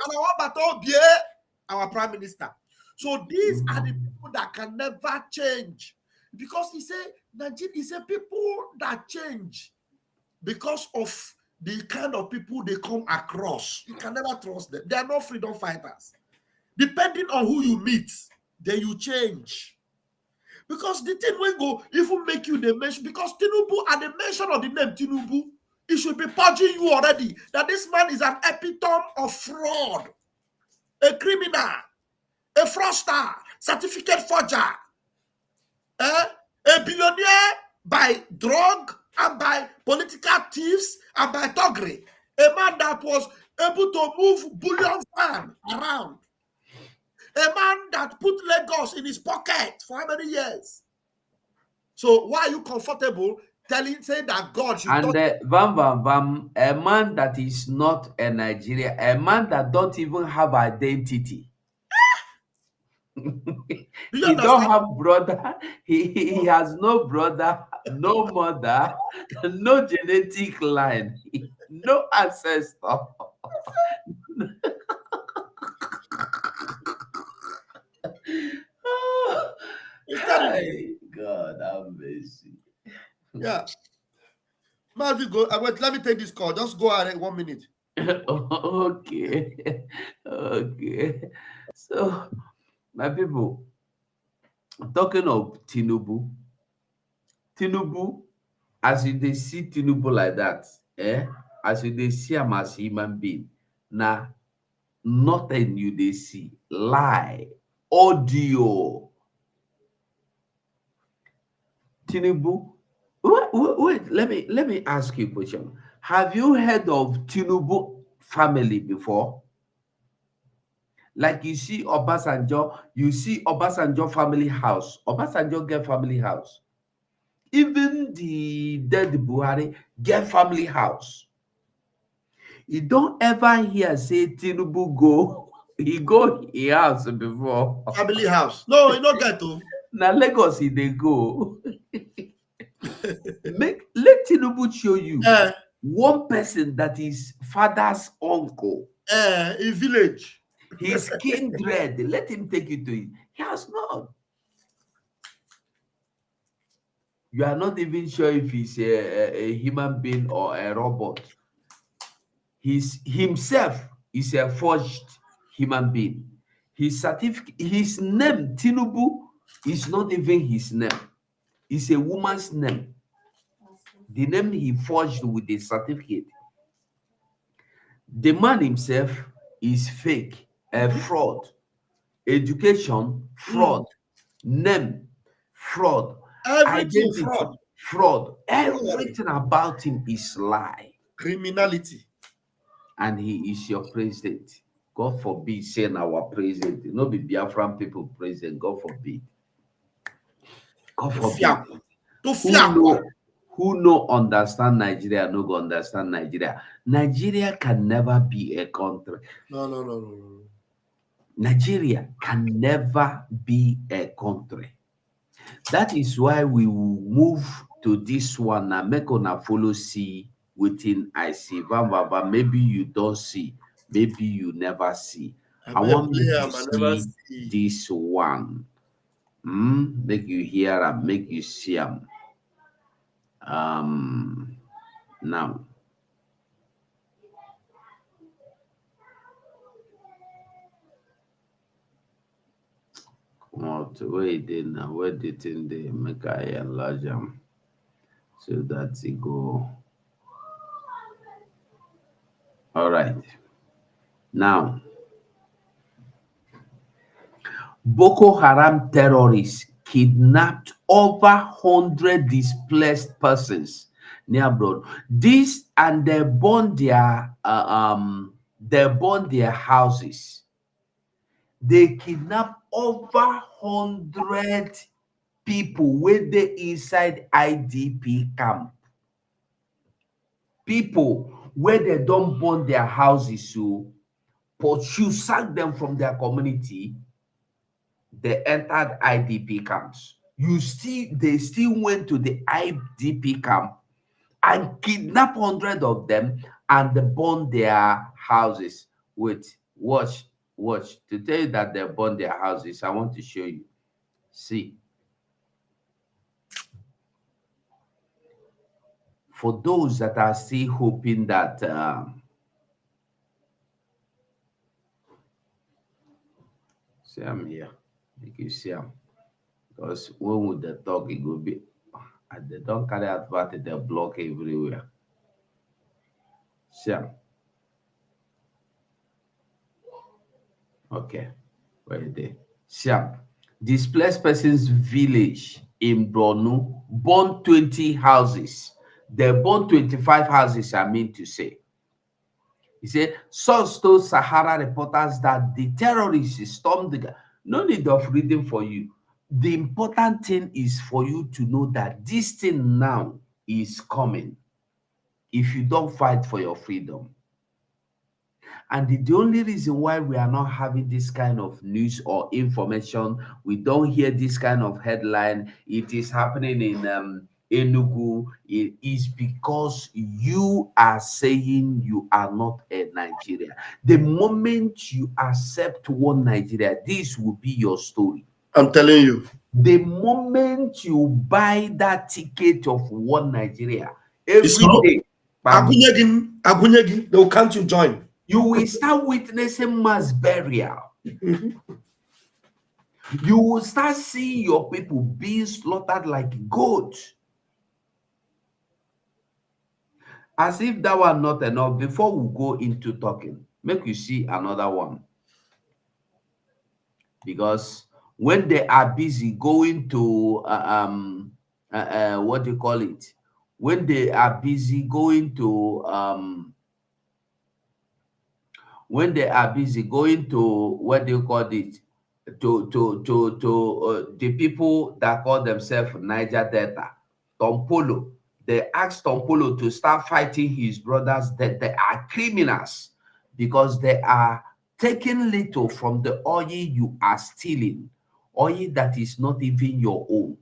and our prime minister. So these are the people that can never change, because he said Nigeria is a people that change because of the kind of people they come across. You can never trust them. They are not freedom fighters. Depending on who you meet, then you change. Because the thing will go even make you the mention, because Tinubu, at the mention of the name Tinubu, it should be purging you already that this man is an epitome of fraud, a criminal, a fraudster, certificate forger, a billionaire by drug and by political thieves and by thuggery, a man that was able to move bullion fan around, a man that put Lagos in his pocket for how many years? So why are you comfortable saying that God should? And a man that is not a Nigerian, a man that don't even have identity. He don't have brother. He has no brother, no mother, no genetic line, no ancestor. Hey, God have mercy. Yeah. Marvin, go. Wait, let me take this call. Just go ahead 1 minute. Okay. Okay. So, my people, talking of Tinubu, as you they see Tinubu like that, as you they see him as human being, now nothing you they see, lie, audio. Tinubu, wait, let me ask you a question. Have you heard of Tinubu family before? Like you see Obasanjo, you see Obasanjo family house. Obasanjo get family house. Even the dead Buhari get family house. You don't ever hear say Tinubu go, he go his house before. Family house. No, you don't get to. Now Lagos they go. Let Tinubu show you one person that is father's uncle. In village. His kindred. Let him take you to it. He has not. You are not even sure if he's a human being or a robot. Himself is a forged human being. His certificate, his name, Tinubu, is not even his name. It's a woman's name. The name he forged with the certificate. The man himself is fake, a fraud. Education, fraud. Name, fraud. Everything Identity, fraud. fraud. Everything about him is lie. Criminality. And he is your president. God forbid saying our president. You know, be Biafran people president. God forbid. God forbid. Who no understand Nigeria, no go understand Nigeria. Nigeria can never be a country. No. Nigeria can never be a country. That is why we will move to this one now. Make una follow see within I see. Maybe you don't see. Maybe you never see. I want you to see this one. Make you hear and make you see them. Now. out. Where it did now? Where did it they make I enlarge them so that it go? All right. Now, Boko Haram terrorists kidnapped over 100 displaced persons near abroad. This and they burned their houses. They kidnapped over 100 people where they inside IDP camp. People where they don't burn their houses, so pursue, sack them from their community. They entered IDP camps. They still went to the IDP camp and kidnapped 100 of them and they burned their houses. Wait, watch. To tell you that they burned their houses, I want to show you. See. For those that are still hoping that see, I'm here. You can see them. Because when would the talk it go be? And they don't carry advert, they block everywhere. See them. Okay. Where are they? See them. Displaced persons village in Borno burned 20 houses. They burned 25 houses, I mean to say. He said, source told Sahara reporters that the terrorists stormed the... No need of reading for you. The important thing is for you to know that this thing now is coming if you don't fight for your freedom. And the only reason why we are not having this kind of news or information, we don't hear this kind of headline, it is happening in Enugu, it is because you are saying you are not a Nigeria. The moment you accept one Nigeria, this will be your story. I'm telling you. The moment you buy that ticket of one Nigeria, every day, Agunyegi, they will count you join. You will start witnessing mass burial. You will start seeing your people being slaughtered like goats. As if that was not enough, before we go into talking, make you see another one. Because when they are busy going to what do you call it? When they are busy going to when they are busy going to what do you call it? To the people that call themselves Niger Delta, Tompolo. They asked Tompolo to start fighting his brothers that they are criminals because they are taking little from the oil you are stealing, oil that is not even your own.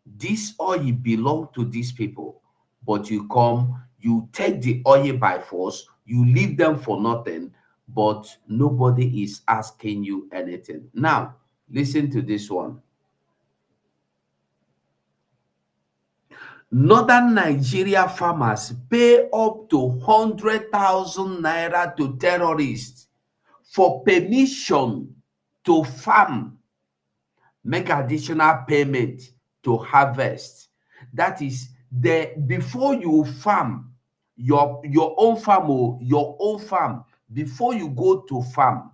This oil belongs to these people, but you come, you take the oil by force, you leave them for nothing, but nobody is asking you anything. Now, listen to this one. Northern Nigeria farmers pay up to 100,000 naira to terrorists for permission to farm, make additional payment to harvest. That is, before you farm your own farm, before you go to farm,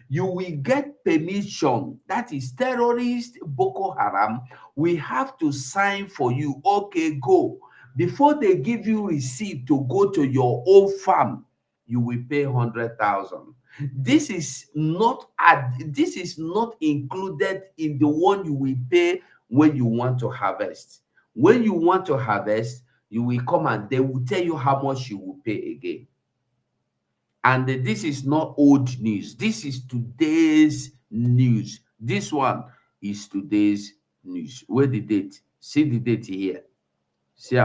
you will get permission. That is, terrorist Boko Haram we have to sign for you. Okay, go. Before they give you receipt to go to your own farm, you will pay 100,000. This is not included in the one you will pay when you want to harvest. When you want to harvest, you will come and they will tell you how much you will pay again. And this is not old news. This is today's news. This one is today's news. Where the date? See the date here. See,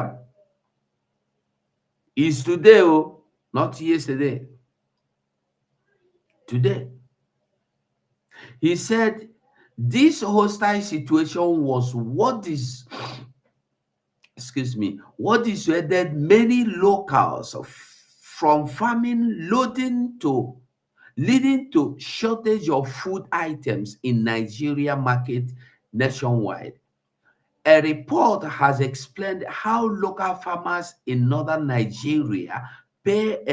it's today, oh, not yesterday. Today. He said this hostile situation was what dissuaded many locals from farming, leading to shortage of food items in Nigeria market nationwide. A report has explained how local farmers in northern Nigeria pay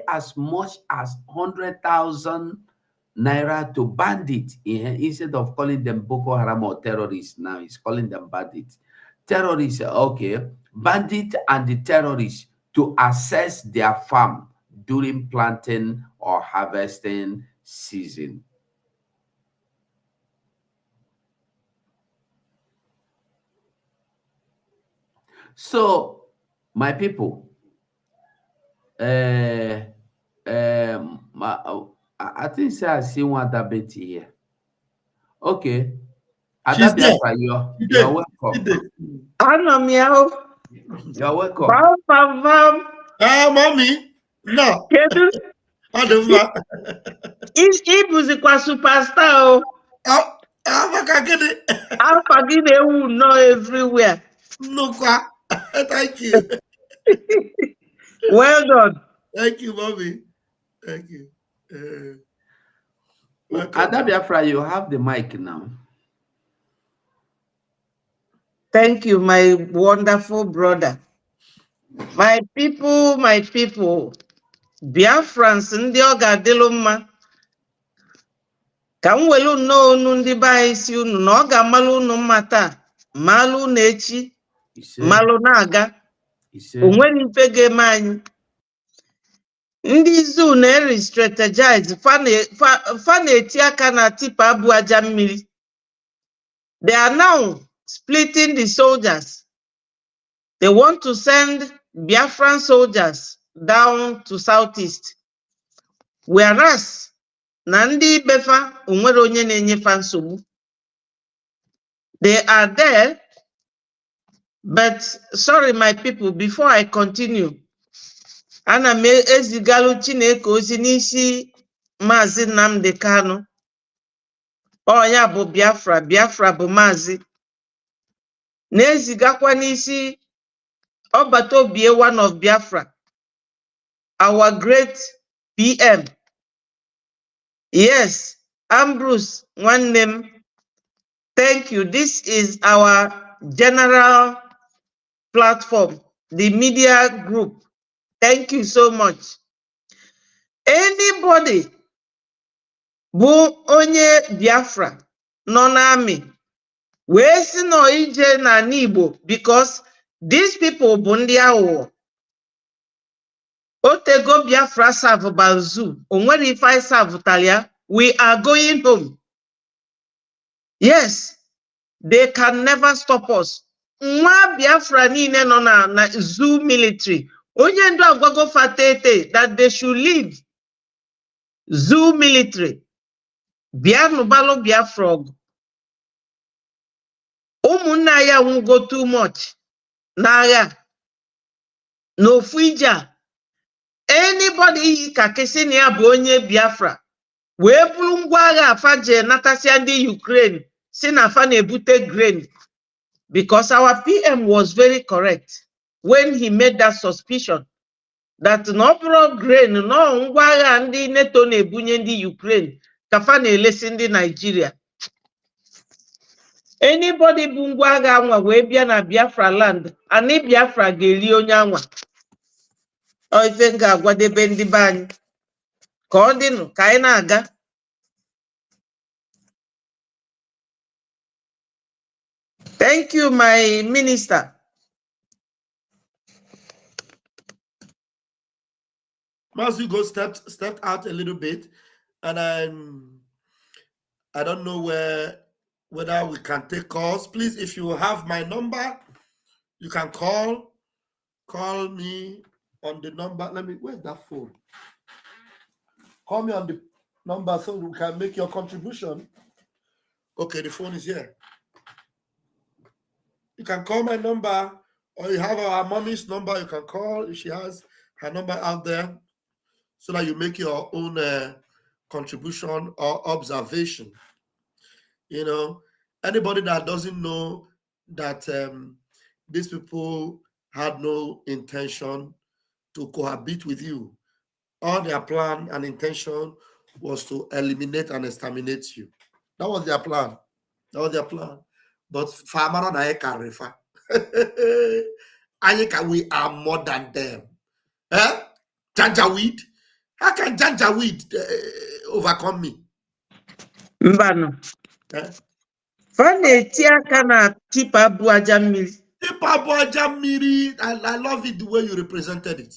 as much as 100,000 naira to bandits instead of calling them Boko Haram or terrorists. Now he's calling them bandits. Terrorists, okay, bandits and the terrorists to access their farm during planting or harvesting season. So, my people, I think I see one other bit here. Okay, She's there. Adabiafra, you're welcome. You're welcome. Ah, mommy. No. Kedu Adoma. ibuzikwa superstar Ah, maka gịnị? Alpha gị na-ewu nnọọ everywhere. Nnukwu. Thank you. Well done. Thank you, mommy. Thank you. Adabiafra, you have the mic now. Thank you, my wonderful brother. My people, Biafrans ndị ọ ga-adịlụ mma. Ka m welu nnọọ unu ndị be anyị si unu na ọ ga-amalụ unu mma taa, malụ unu echi, malụ na-aga. O nwere ife ga-eme anyị. Ndị zoo na-strategize fa na-eti aka na tipa bụ aja mmiri. They are now splitting the soldiers. They want to send Biafran soldiers down to southeast. Whereas na ndị befa onwere onye na-enyefa nsogbu. They are there, but sorry my people, before I continue, ana m ezigalu Chineke ozi n'isi Maazị Nnamdi Kanu. Ya bụ Biafra, Biafra bụ Maazị. Na-ezigakwa n'isi Obatobie, one of Biafra, our great PM. Yes, Ambrose Nwannem, thank you. This is our general platform, the media group. Thank you so much. Anybody bụ onye Biafra nọ n'amị wee si nọ ije na Igbo, because these people bụ ndị aghụghọ. Otego Biafra serve Banzu, onwere ife I serve Talia, we are going home. Yes, they can never stop us. Nwa Biafra niile nọ na zoo military. Onye ndu agwago fatete that they should leave zoo military. Bianubalo Biafra. Ụmụnna ya won't go too much. N'agha. No fuija. Anybody ka kesini ya bụ onye Biafra. Wee buru ngwa agha afa je natasia ndị Ukraine. Si na afa na-ebute grain. Because our PM was very correct when he made that suspicion that no grain, no ngwa agha ndị NATO na-ebunye ndị Ukraine. Kafa na-elesi ndị Nigeria. Anybody bụ ngwa agha anwa wee bịa na Biafra land, ani Biafra ga-eri onye anwa. Ife m ga-agwadebe ndị be anyị ka ọ dịnụ ka anyị na-aga. Thank you, my minister. Once you go stepped out a little bit, and I don't know whether we can take calls. Please, if you have my number, you can call me on the number. Where's that phone? Call me on the number so we can make your contribution. Okay, the phone is here. You can call my number, or you have our mommy's number. You can call if she has her number out there, so that you make your own contribution or observation. You know, anybody that doesn't know that these people had no intention to cohabit with you. All their plan and intention was to eliminate and exterminate you. That was their plan. That was their plan. But farmer na Ekarifa. We are more than them. Eh? Janjaweed? How can Janjaweed overcome me? Mbano. Eh? Fane aka na tipa bu aja mmiri. Tipa bu aja mmiri. I love it the way you represented it.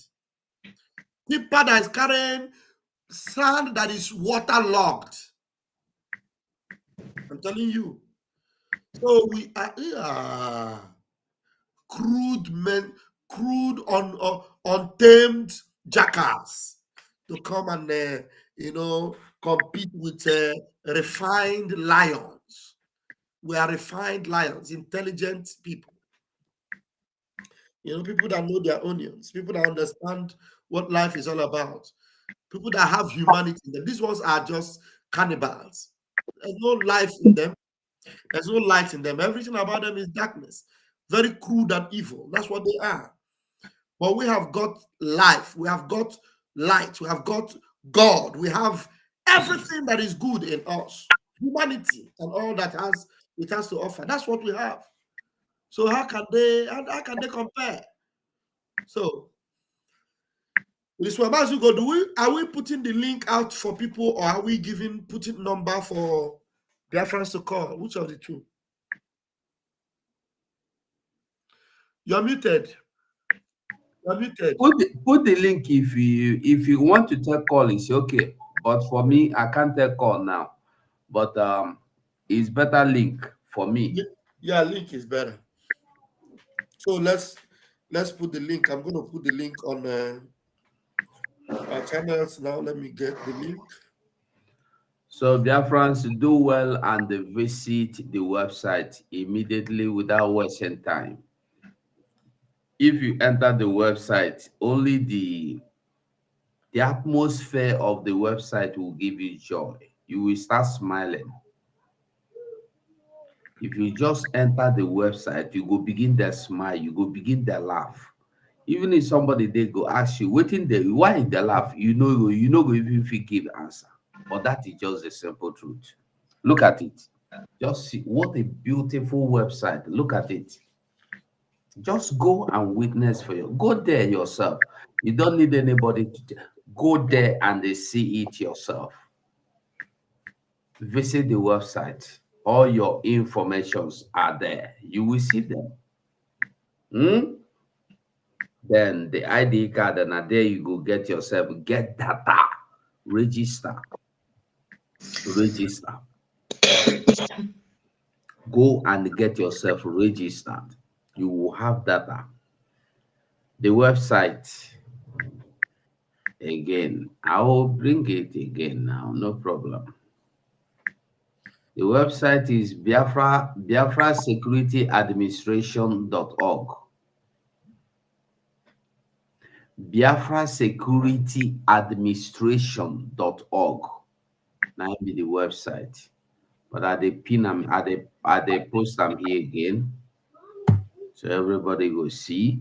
Tipa that is carrying sand that is waterlogged. I'm telling you. So we are crude untamed jackals to come and compete with refined lions. We are refined lions, intelligent people. People that know their onions, people that understand what life is all about, people that have humanity in them. These ones are just cannibals. There's no life in them. There's no light in them. Everything about them is darkness. Very crude and evil. That's what they are. But we have got life. We have got light. We have got God. We have everything that is good in us. Humanity and all that it has to offer. That's what we have. So how can they compare? So this one, as you go, are we putting the link out for people, or are we putting number for Biafrans to call? Which of the two? You're muted. You're muted. Put the link if you want to take call, it's okay. But for me, I can't take call now. But it's better link for me. Yeah, link is better. So let's put the link. I'm going to put the link on our channels now. Let me get the link. So Biafrans, do well and visit the website immediately without wasting time. If you enter the website, only the atmosphere of the website will give you joy. You will start smiling. If you just enter the website, you go begin to smile, you go begin to laugh. Even if somebody they go ask you, why they laugh, you know go even if you give answer. But that is just the simple truth. Look at it. Just see what a beautiful website. Look at it. Just go and witness for you. Go there yourself. You don't need anybody to go there and see it yourself. Visit the website. All your informations are there. You will see them. Then the ID card, and there you go get yourself, get data, register. Go and get yourself registered. You will have data. The website, again, I will bring it again now, no problem. The website is biafrasecurityadministration.org. biafrasecurityadministration.org. Now be the website. But at the pin at the post them here again. So everybody go see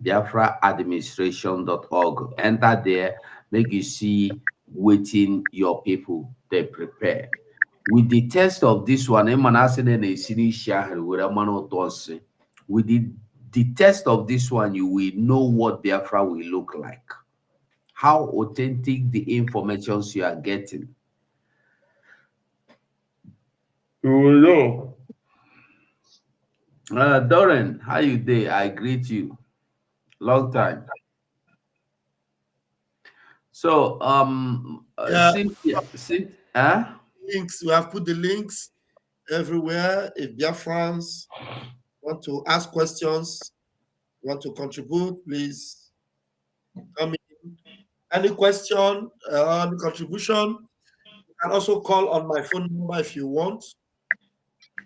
biafraadministration.org. Enter there, make you see waiting your people they prepare. With the test of this one, with the test of this one, you will know what Biafra will look like. How authentic the informations you are getting. You will know. Doran, how you day? I greet you. Long time. So Cynthia, links. We have put the links everywhere. If Biafrans want to ask questions, want to contribute, please come in. Any question, any contribution, you can also call on my phone number if you want.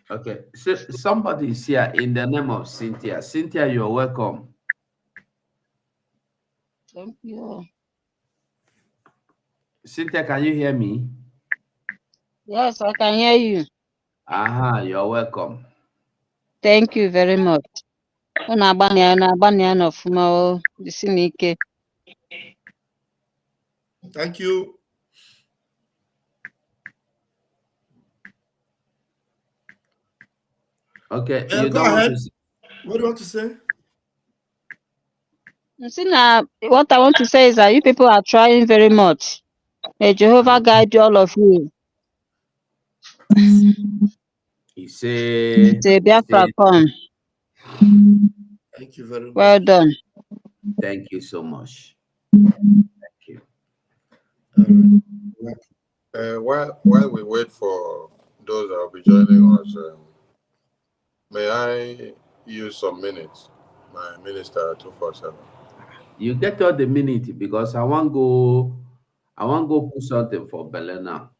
Okay, so somebody is here in the name of Cynthia. Cynthia, you're welcome. Thank you. Cynthia, can you hear me? Yes, I can hear you. You're welcome. Thank you very much. Thank you. Okay, Yeah, you go don't want ahead. to say. What do you want to say? You see now, what I want to say is that you people are trying very much. May Jehovah guide all of you. He say, Say he Biafra said, come. Thank you very Well much. done. thank you so much. Thank you. All right. While we wait for those that will be joining us, may I use some minutes, my minister 247? You get all the minute because I want go put something for Bella now.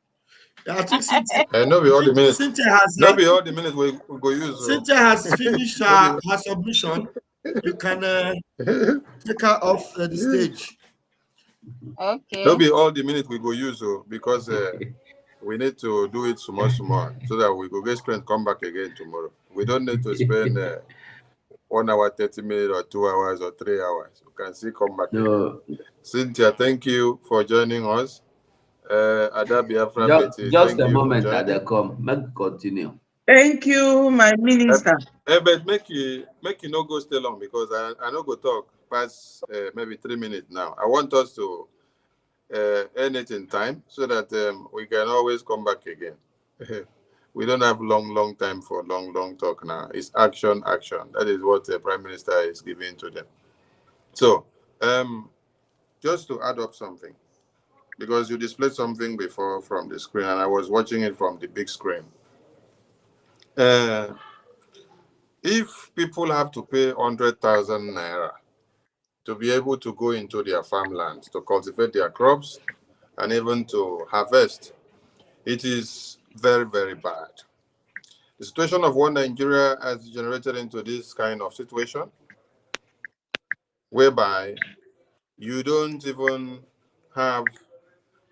I think Cynthia, And no be all the minutes. Cynthia has No be all the minutes we go use. Cynthia has finished No be. her submission. You can take her off the stage. Okay. No be all the minutes we go use because we need to do it small so that we go get strength come back again tomorrow. We don't need to spend 1 hour 30 minutes or 2 hours or 3 hours. We can still come back again. No, Cynthia, thank you for joining us. Ada Biafra Betty, just thank a you for moment that they joining. come. Make continue. Thank you, my minister. But make you not go stay long because I not go talk past maybe 3 minutes now. I want us to end it in time so that we can always come back again. We don't have long time for long talk now. It's action. That is what the Prime Minister is giving to them. So, just to add up something, because you displayed something before from the screen, and I was watching it from the big screen. If people have to pay 100,000 naira to be able to go into their farmlands to cultivate their crops and even to harvest, it is very, very bad. The situation of one Nigeria has generated into this kind of situation whereby you don't even have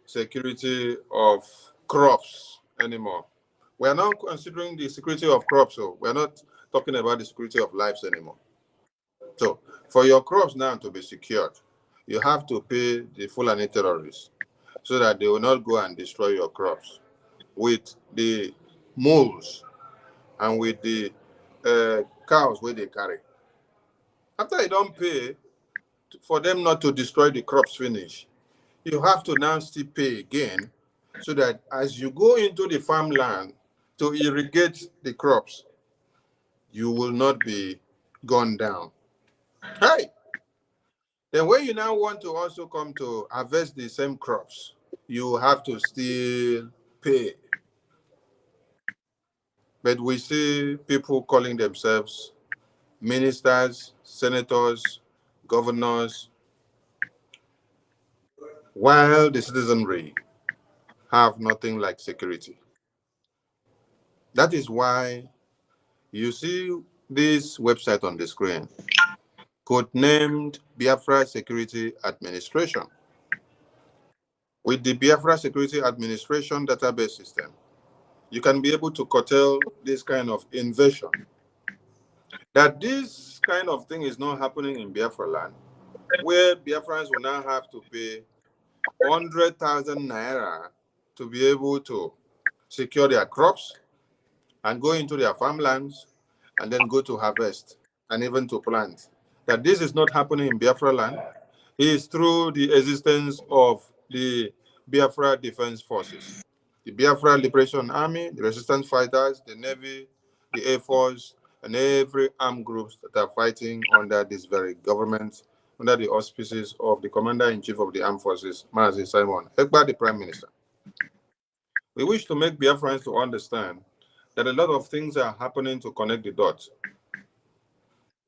security of crops anymore. We are now considering the security of crops, so we're not talking about the security of lives anymore. So for your crops now to be secured, you have to pay the Fulani terrorists so that they will not go and destroy your crops with the moles and with the cows where they carry. After you don't pay for them not to destroy the crops finish, you have to now still pay again so that as you go into the farmland to irrigate the crops, you will not be gone down. Hey! Then when you now want to also come to harvest the same crops, you have to still pay. But we see people calling themselves ministers, senators, governors, while the citizenry have nothing like security. That is why you see this website on the screen, codenamed Biafra Security Administration. With the Biafra Security Administration database system, you can be able to curtail this kind of invasion. That this kind of thing is not happening in Biafra land, where Biafrans will now have to pay 100,000 naira to be able to secure their crops and go into their farmlands and then go to harvest and even to plant. That this is not happening in Biafra land is through the existence of the Biafra Defense Forces, the Biafra Liberation Army, the resistance fighters, the Navy, the Air Force, and every armed groups that are fighting under this very government, under the auspices of the Commander-in-Chief of the Armed Forces, Mazi Simon Ekpa, the Prime Minister. We wish to make Biafrans to understand that a lot of things are happening to connect the dots.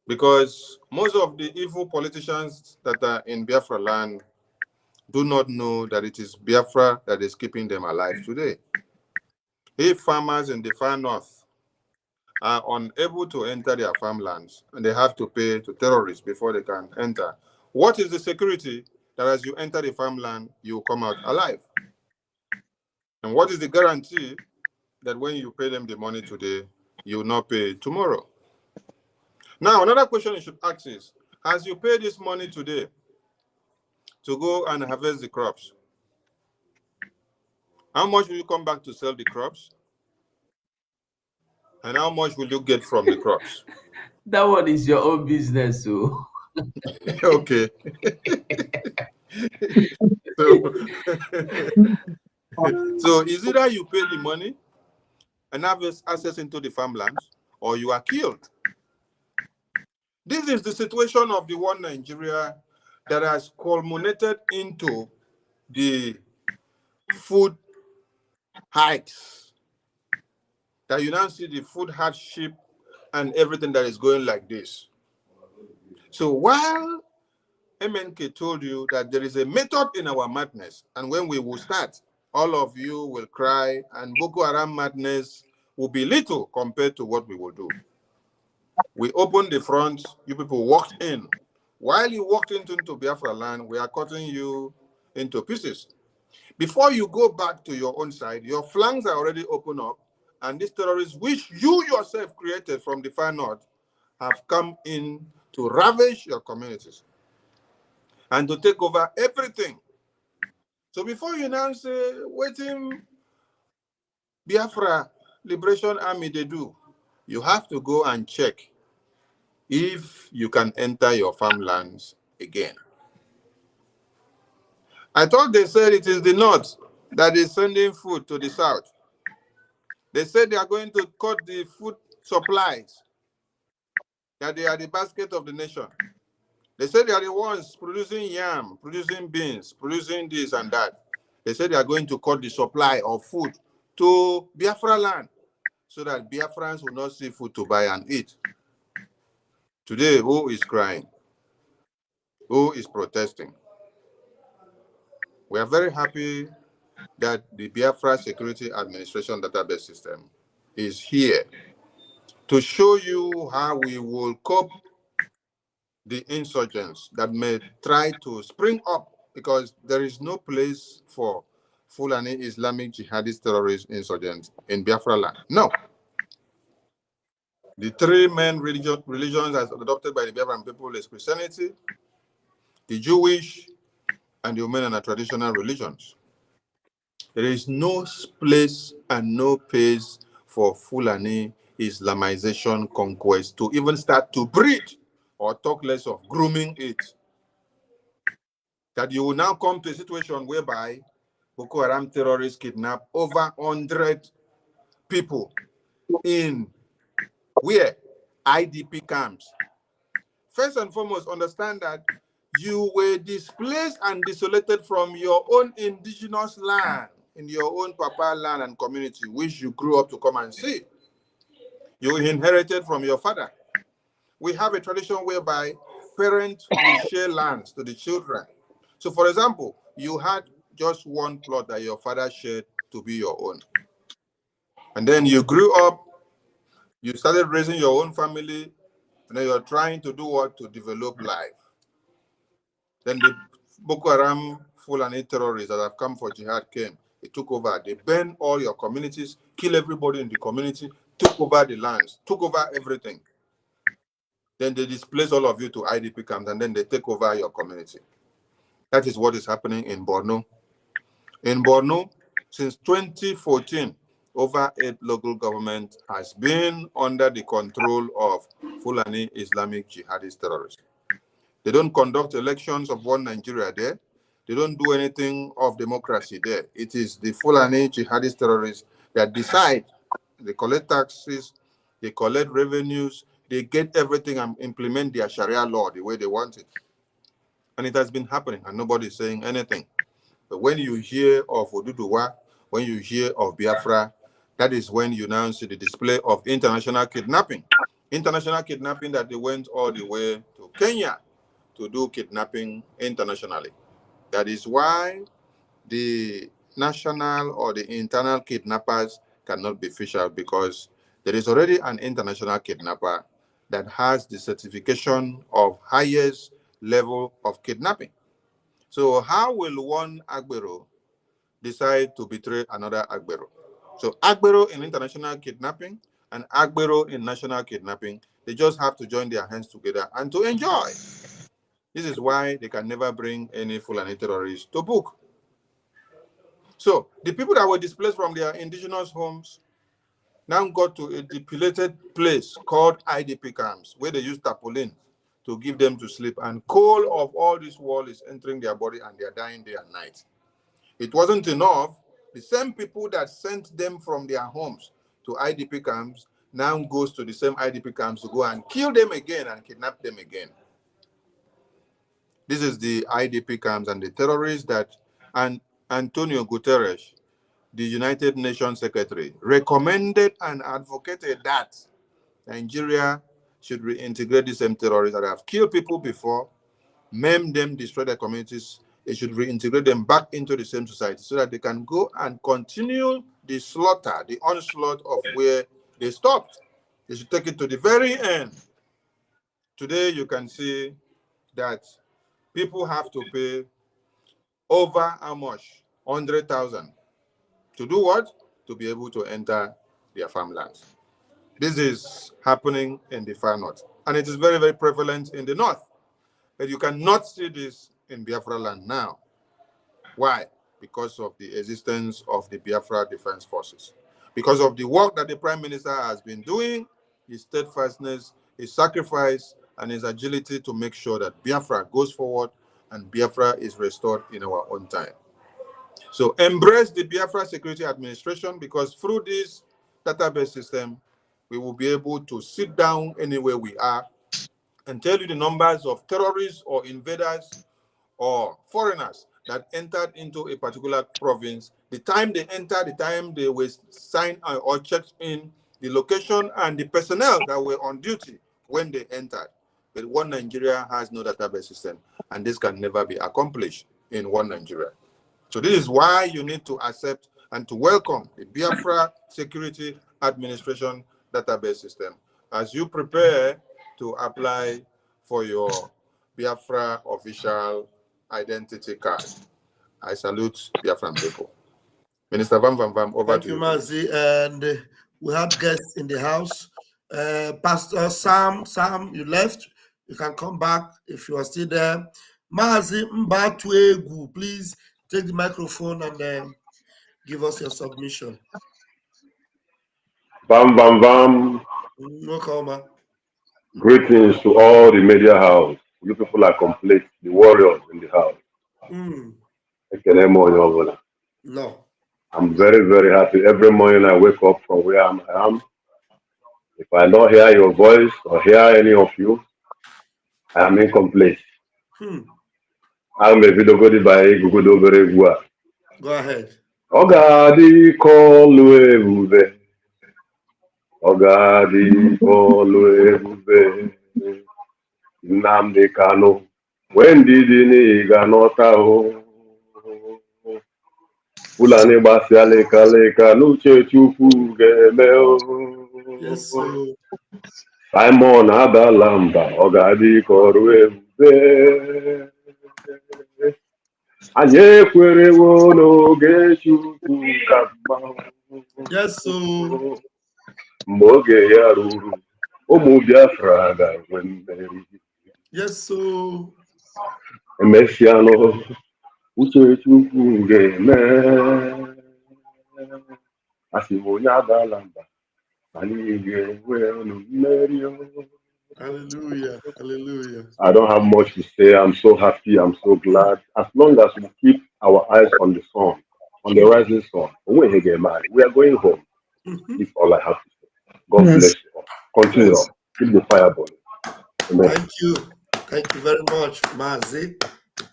Because most of the evil politicians that are in Biafra land do not know that it is Biafra that is keeping them alive today. If farmers in the far north are unable to enter their farmlands and they have to pay to terrorists before they can enter, what is the security that as you enter the farmland, you will come out alive? And what is the guarantee that when you pay them the money today, you will not pay tomorrow? Now, another question you should ask is, as you pay this money today to go and harvest the crops, how much will you come back to sell the crops? And how much will you get from the crops? That one is your own business, so. Okay. So, so is either you pay the money and have access into the farmlands, or you are killed. This is the situation of the one Nigeria that has culminated into the food hikes. That you now see the food hardship and everything that is going like this. So while MNK told you that there is a method in our madness, and when we will start, all of you will cry, and Boko Haram madness will be little compared to what we will do. We opened the front, you people walked in. While you walked into Biafra land, we are cutting you into pieces. Before you go back to your own side, your flanks are already open up, and these terrorists, which you yourself created from the far north, have come in to ravage your communities and to take over everything. So before you now say, waiting Biafra Liberation Army they do, you have to go and check if you can enter your farmlands again. I thought they said it is the north that is sending food to the south. They said they are going to cut the food supplies, that they are the basket of the nation. They said they are the ones producing yam, producing beans, producing this and that. They said they are going to cut the supply of food to Biafra land so that Biafrans will not see food to buy and eat. Today, who is crying? Who is protesting? We are very happy that the Biafra Security Administration database system is here to show you how we will cope the insurgents that may try to spring up, because there is no place for Fulani Islamic jihadist terrorist insurgents in Biafra land. No. The three main religions as adopted by the Biafran people is Christianity, the Jewish, and the Women and traditional religions. There is no place and no pace for Fulani Islamization conquest to even start to breed, or talk less of grooming it. That you will now come to a situation whereby Boko Haram terrorists kidnap over 100 people in where? IDP camps. First and foremost, understand that you were displaced and desolated from your own indigenous land, in your own papa land and community, which you grew up to come and see. You inherited from your father. We have a tradition whereby parents will share lands to the children. So, for example, you had just one plot that your father shared to be your own. And then you grew up, you started raising your own family, and then you're trying to do what? To develop life. Then the Boko Haram Fulani terrorists that have come for jihad came. They took over. They burned all your communities, killed everybody in the community, took over the lands, took over everything. Then they displace all of you to IDP camps, and then they take over your community. That is what is happening in Borno. In Borno, since 2014, over 8 local governments has been under the control of Fulani Islamic jihadist terrorists. They don't conduct elections of one Nigeria there. They don't do anything of democracy there. It is the Fulani jihadist terrorists that decide. They collect taxes, they collect revenues, they get everything and implement their Sharia law the way they want it. And it has been happening, and nobody is saying anything. But when you hear of Oduduwa, when you hear of Biafra, that is when you now see the display of international kidnapping. International kidnapping that they went all the way to Kenya to do kidnapping internationally. That is why the national or the internal kidnappers cannot be fished out, because there is already an international kidnapper that has the certification of highest level of kidnapping. So how will one Agbero decide to betray another Agbero? So Agbero in international kidnapping and Agbero in national kidnapping, they just have to join their hands together and to enjoy. This is why they can never bring any Fulani terrorists to book. So the people that were displaced from their indigenous homes, now got to a depopulated place called IDP camps, where they use tarpaulin to give them to sleep, and coal of all this wall is entering their body and they are dying day and night. It wasn't enough. The same people that sent them from their homes to IDP camps now goes to the same IDP camps to go and kill them again and kidnap them again. This is the IDP camps and the terrorists that Antonio Guterres, the United Nations Secretary, recommended and advocated that Nigeria should reintegrate the same terrorists that have killed people before, maim them, destroy their communities. It should reintegrate them back into the same society so that they can go and continue the slaughter, the onslaught of where they stopped. They should take it to the very end. Today, you can see that people have to pay over how much? 100,000. To do what? To be able to enter their farmlands. This is happening in the far north. And it is very, very prevalent in the north. But you cannot see this in Biafra land now. Why? Because of the existence of the Biafra Defense Forces. Because of the work that the Prime Minister has been doing, his steadfastness, his sacrifice, and his agility to make sure that Biafra goes forward and Biafra is restored in our own time. So embrace the Biafra Security Administration, because through this database system, we will be able to sit down anywhere we are and tell you the numbers of terrorists or invaders or foreigners that entered into a particular province, the time they entered, the time they were signed or checked in, the location and the personnel that were on duty when they entered. But one Nigeria has no database system, and this can never be accomplished in one Nigeria. So this is why you need to accept and to welcome the Biafra Security Administration database system as you prepare to apply for your Biafra official identity card. I salute Biafran people. Minister Vam Vam Vam, over to you. Thank you, Mazi. And we have guests in the house. Pastor Sam, you left. You can come back if you are still there. Mazi Mbatuegu, please take the microphone and give us your submission. Bam, bam, bam. Welcome. Greetings to all the media house. You people are complete, the warriors in the house. No. I'm very, very happy. Every morning I wake up from where I am. If I don't hear your voice or hear any of you, I am incomplete. I'm a video by Google very well. Go ahead. Ogadi Koluebube. Ogadi Koluebube. Nnamdi Kanu. When did you ganota ho? Fulani Basiale Kaleka Nuche Chupu Gemeo. Yes, sir. Simon Adalamba, Ogadi Koruebube. Anye kwere wono Geshupu Kama. Yes, sir. Moge Yaruru. Omu Biafra ga Wemberi. Yes, sir. Messiano. Uche Chupu Geme. Asimonya Adalamba. Hallelujah. Hallelujah. I don't have much to say. I'm so happy. I'm so glad. As long as we keep our eyes on the sun, on the rising sun, when we get married, we are going home. It's all I have to say. God bless you all. Continue on. Keep the fire burning. Amen. Thank you. Thank you very much, Mazi.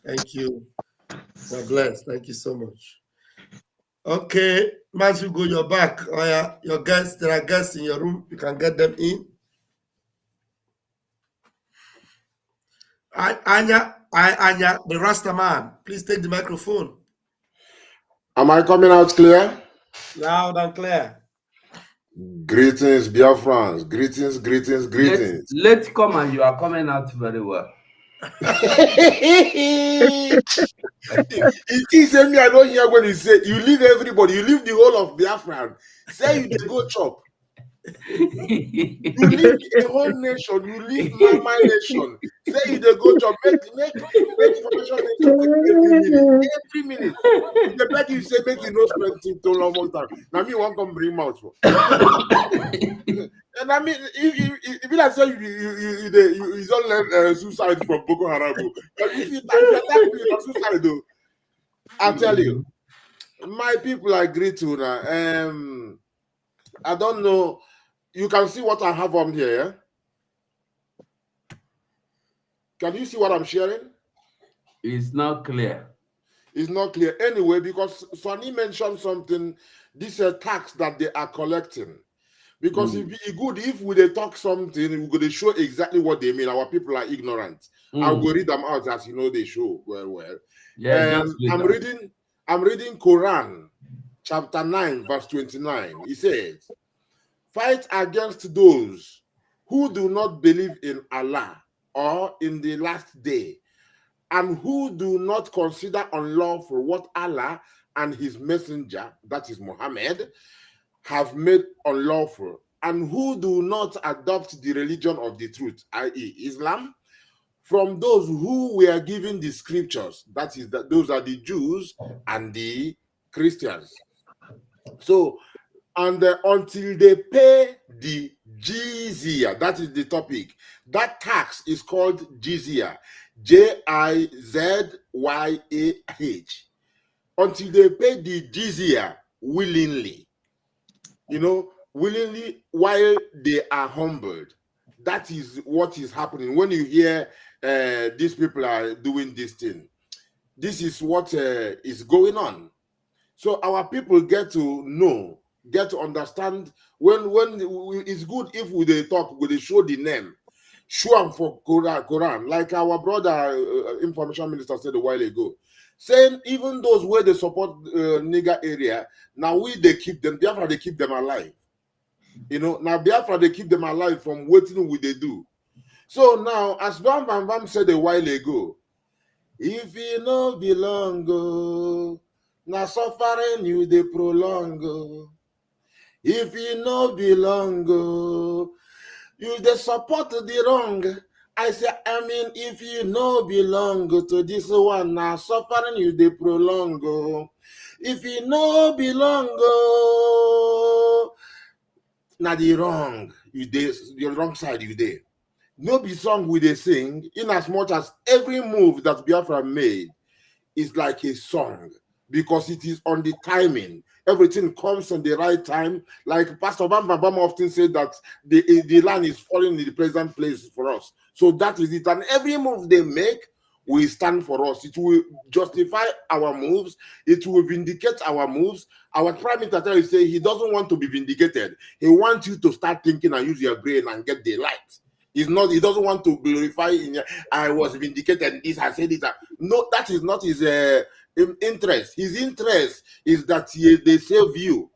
Thank you. God bless. Thank you so much. Okay, Mazi, go your back. Oh, yeah. Your guests, there are guests in your room. You can get them in. Anya, the Rasta man, please take the microphone. Am I coming out clear? Loud and clear. Greetings, Biafrans. Greetings, greetings, greetings. Let's come, and you are coming out very well. He said me, I don't hear when he said, you leave everybody, you leave the whole of Biafran. Say you go chop. You leave a whole nation, you leave my nation. Say you dey go job, make information nation every minute. They beg you say make you no spend too long time. Now me want come bring mouth for. And I mean, if you say you don't learn suicide from Boko Haram, but if you attack me, you suicide though. I tell you, my people agree to that. I don't know. You can see what I have on here. Yeah? Can you see what I'm sharing? It's not clear. It's not clear anyway because Sonny mentioned something. This is a tax that they are collecting. Because it'd be good if we they talk something, we're going to show exactly what they mean. Our people are ignorant. I'll go read them out as you know they show well. Yeah, I'm reading Quran chapter 9 verse 29. It says, fight against those who do not believe in Allah or in the last day, and who do not consider unlawful what Allah and his messenger, that is Muhammad, have made unlawful, and who do not adopt the religion of the truth, i.e. Islam, from those who were given the scriptures, that is, those are the Jews and the Christians. So, and until they pay the jizya, that is the topic. That tax is called jizya, Jizyah. Until they pay the jizya willingly, willingly while they are humbled. That is what is happening. When you hear these people are doing this thing, this is what is going on. So our people get to know, get to understand. When it's good if they talk, they show the name, show them for Quran, like our brother information minister said a while ago, saying even those where they support nigger area, now they keep them, Biafra they keep them alive. Now Biafra they keep them alive from waiting what they do. So now, as Bam Bam Bam said a while ago, if you no belong, go. Now suffering you they prolong. If you no belong, you they support the wrong. If you no belong to this one, now suffering you they prolong. If you no belong, now the wrong, the wrong side you there. No be song we they sing, in as much as every move that Biafra made is like a song, because it is on the timing. Everything comes on the right time. Like Pastor Bam often said that the land is falling in the present place for us. So that is it. And every move they make will stand for us. It will justify our moves. It will vindicate our moves. Our Prime Minister say he doesn't want to be vindicated. He wants you to start thinking and use your brain and get the light. He doesn't want to glorify I was vindicated, this, I said it. No, that is not his interest. His interest is that they save you.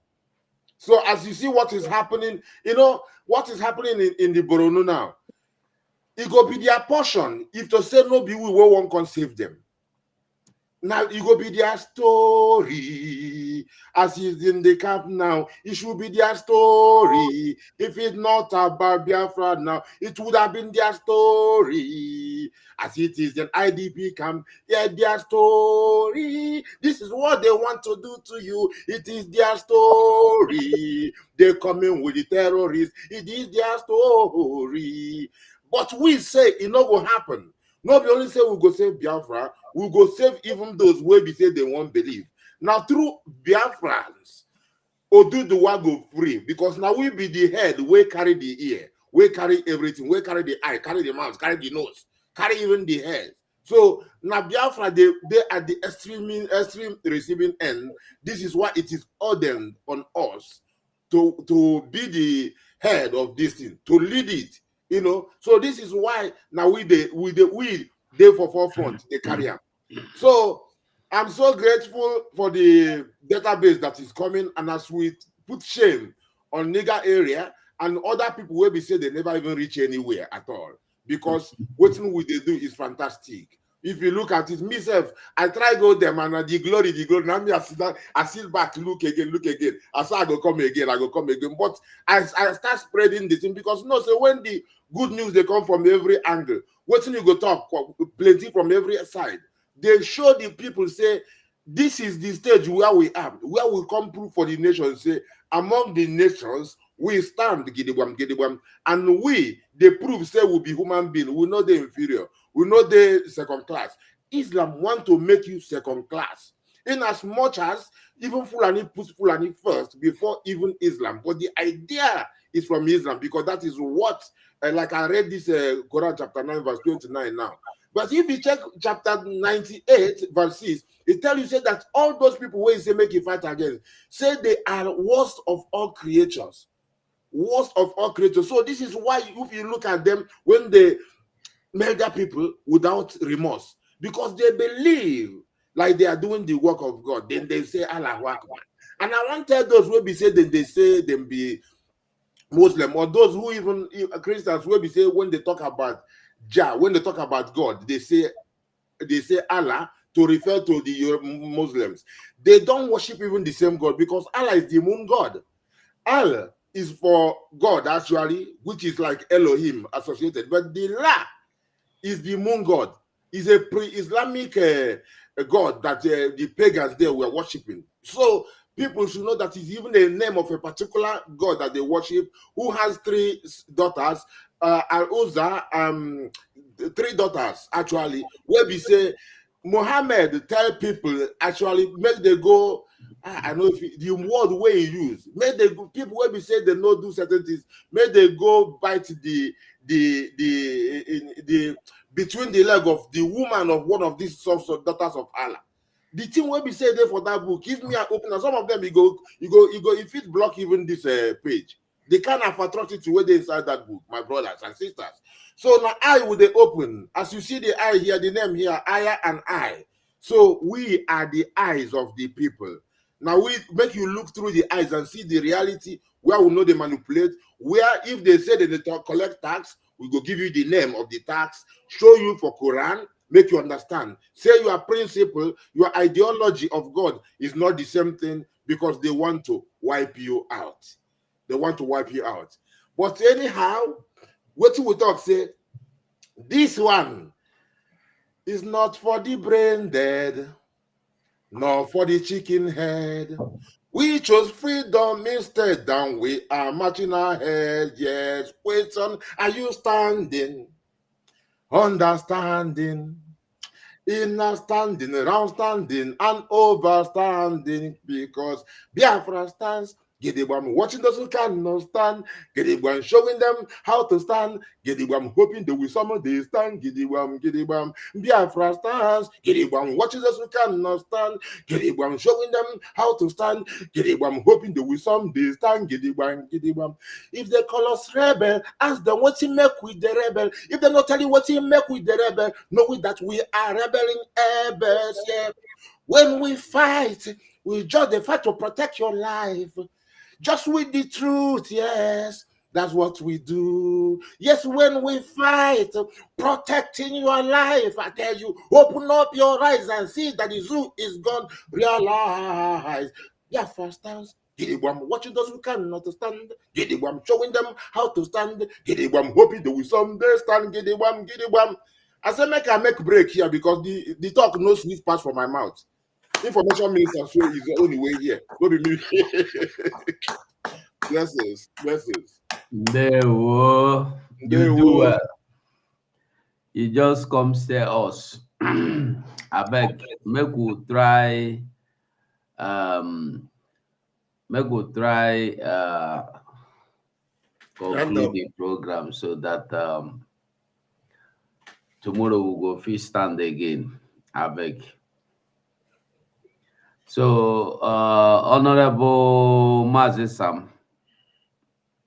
So as you see what is happening, what is happening in the Borno now, it go be their portion. If to say no be we won't can save them. Now it go be their story. As is in the camp now, it should be their story. If it's not about Biafra now, it would have been their story. As it is in IDP camp, their story. This is what they want to do to you. It is their story. They come in with the terrorists. It is their story. But we say it not going to happen. Not only say we go save Biafra, we go save even those where we say they won't believe. Now through Biafrans, Oduduwa go free, because now we be the head, we carry the ear, we carry everything, we carry the eye, carry the mouth, carry the nose, carry even the head. So now Biafra, they at the extreme receiving end. This is why it is ordained on us to be the head of this thing, to lead it. So this is why now we for forefront, they carry on. So I'm so grateful for the database that is coming, and as we put shame on nigger area and other people where we say they never even reach anywhere at all, because what we they do is fantastic. If you look at it, myself, I try go them and the glory. Now me I sit back, look again. I say I go come again. But I start spreading the thing because so when the good news they come from every angle, what you go talk plenty from every side. They show the people say this is the stage where we are, where we come through for the nation. Say among the nations we stand, gidibam, and we they prove say we be human being. We know the inferior. We know the second class. Islam want to make you second class. In as much as even Fulani puts Fulani first before even Islam. But the idea is from Islam because that is what, like I read this Quran chapter 9 verse 29 now. But if you check chapter 98 verse 6, it tells you say that all those people where you say make you fight against, say they are worst of all creatures. Worst of all creatures. So this is why if you look at them when they murder people without remorse because they believe like they are doing the work of God. Then they say Allahu Akbar. And I want to tell those who be say then they say them be Muslim or those who even Christians will be say when they talk about Jah, when they talk about God, they say Allah to refer to the Muslims. They don't worship even the same God because Allah is the moon God. Allah is for God actually, which is like Elohim associated, but the La is the moon god, is a pre-Islamic god that the pagans there were worshiping. So people should know that it's even a name of a particular god that they worship, who has 3 daughters, Al-Uzza, 3 daughters actually, where we say Muhammad tell people actually make they go. I know if the word way you use, make they go, people where we say they no do certain things, make they go bite the between the leg of the woman of one of these sons of daughters of Allah. The thing where we say there for that book, give me an opener. Some of them you go, if it block even this page, they kind of atrocity where they inside that book, my brothers and sisters. So now I will they open, as you see the eye here, the name here, Aya and I. So we are the eyes of the people. Now we make you look through the eyes and see the reality where we know they manipulate. Where if they say that they collect tax, we go give you the name of the tax, show you for Quran, make you understand. Say your principle, your ideology of God is not the same thing because they want to wipe you out. They want to wipe you out. But anyhow, what we talk say, this one is not for the brain dead, nor for the chicken head. We chose freedom instead, and we are marching ahead. Yes, question, are you standing? Understanding, inner standing, around standing, and overstanding, because Biafra stands. Gidibam watching those who cannot stand. Gidibam showing them how to stand. Gidibam hoping they will someday stand. Gidibam Biafra stands. Gidibam watching those who cannot stand. Gidibam showing them how to stand. Gidibam hoping they will someday stand. Gidibam. If they call us rebel, ask them what he make with the rebel. If they not tell you what he make with the rebel, know that we are rebelling rebels. Yeah. When we fight, we just the fight to protect your life. Just with the truth, yes, that's what we do. Yes, when we fight, protecting your life, I tell you, open up your eyes and see that the zoo is gone. Realize, yeah, first stance. Gidibam watching those who cannot stand. Gidibam showing them how to stand. Gidibam hoping they will someday stand. Gidibam. I say make I make break here because the talk no sweet pass from my mouth. Information minister so is the only way here. Go be me. Blessings. There were. You do well. You just come stay us. I beg, make we try conclude the program so that tomorrow we'll go fish stand again. I beg. So, Honorable Mazi Sam,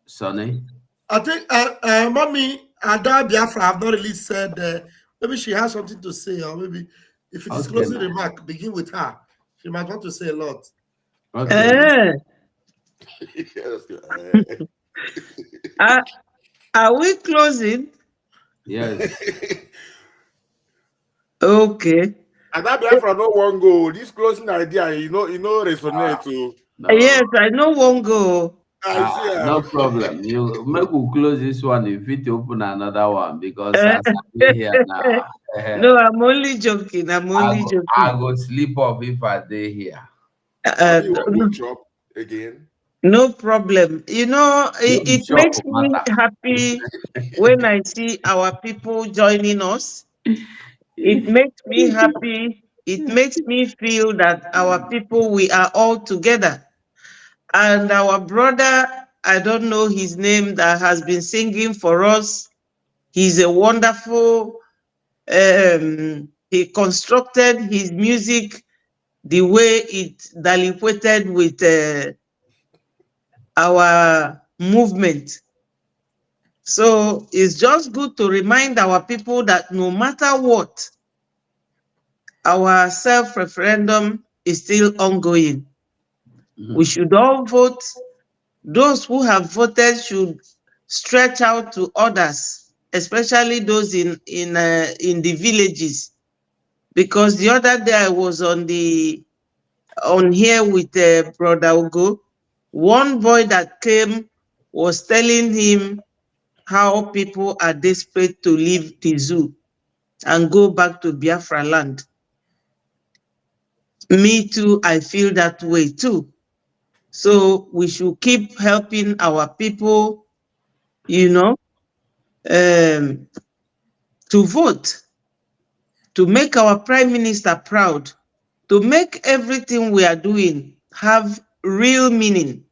Sonny. I think, Mommy Ada Biafra have not really said, maybe she has something to say, or maybe if it is closing remark, begin with her. She might want to say a lot. Okay. Are we closing? Yes. Okay. And that Biafra no one go. This closing idea, resonate to. No. Yes, I know one go. I see. No problem. You make we close this one if it open another one because as I be here now, No, I'm only joking. I'm only I joking. go sleep off if I stay here. I be one No, go chop again. no problem. You know, No be it shop makes me matter. happy when I see our people joining us. It makes me happy. It makes me feel that our people, we are all together. And our brother, I don't know his name, that has been singing for us. He's a wonderful, he constructed his music the way it diluted with our movement. So it's just good to remind our people that no matter what, our self-referendum is still ongoing. We should all vote. Those who have voted should stretch out to others, especially those in the villages. Because the other day I was on here with Brother Ugo. One boy that came was telling him how people are desperate to leave the zoo and go back to Biafra land. Me too, I feel that way too. So we should keep helping our people, to vote, to make our Prime Minister proud, to make everything we are doing have real meaning.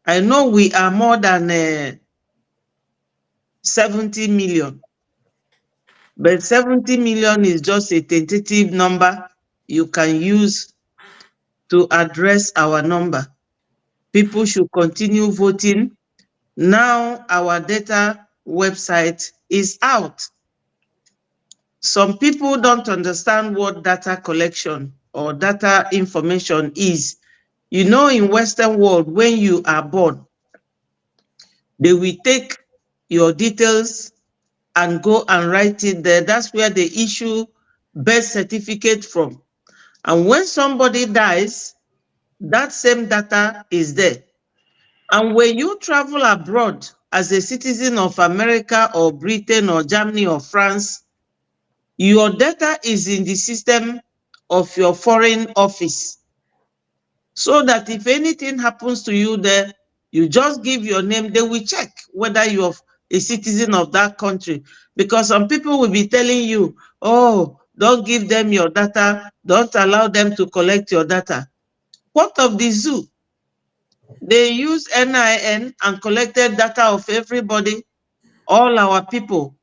I know we are more than 70 million, but 70 million is just a tentative number you can use to address our number. People should continue voting. Now our data website is out. Some people don't understand what data collection or data information is. You know, in Western world, when you are born, they will take your details and go and write it there. That's where they issue birth certificate from. And when somebody dies, that same data is there. And when you travel abroad as a citizen of America or Britain or Germany or France, your data is in the system of your foreign office. So that if anything happens to you there, you just give your name, they will check whether you're a citizen of that country. Because some people will be telling you, oh, don't give them your data, don't allow them to collect your data. What of the zoo? They use NIN and collected data of everybody, all our people.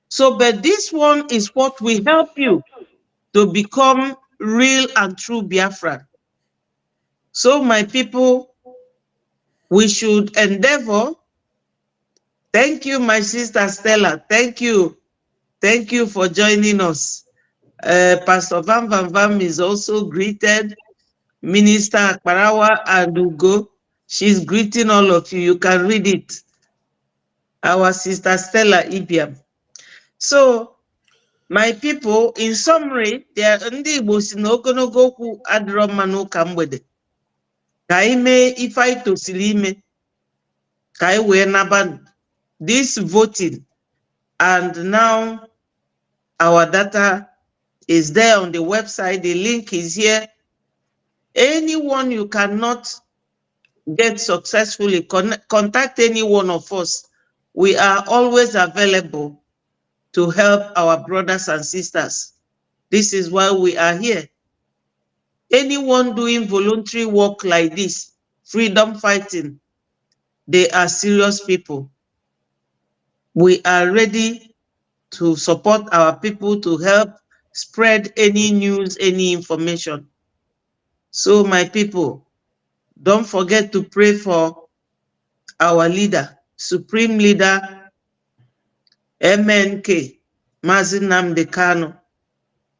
So, but this one is what will help you to become real and true Biafra. So, my people, we should endeavor. Thank you, my sister Stella. Thank you. Thank you for joining us. Pastor Van Van Vam is also greeted. Minister Akparawa and Ugo, she's greeting all of you. You can read it. Our sister Stella Ibiam. So, my people, in summary, there are ndị Igbo si na ogologo okwu adịrọ mma n'ụka mgbede. Ka anyị mee ife anyị tosiri ime, ka anyị wee naba this voting, and now our data is there on the website. The link is here. Anyone you cannot get successfully, contact any one of us. We are always available to help our brothers and sisters. This is why we are here. Anyone doing voluntary work like this, freedom fighting, they are serious people. We are ready to support our people, to help spread any news, any information. So my people, don't forget to pray for our leader, Supreme Leader, MNK, Mazi Nnamdi Kanu,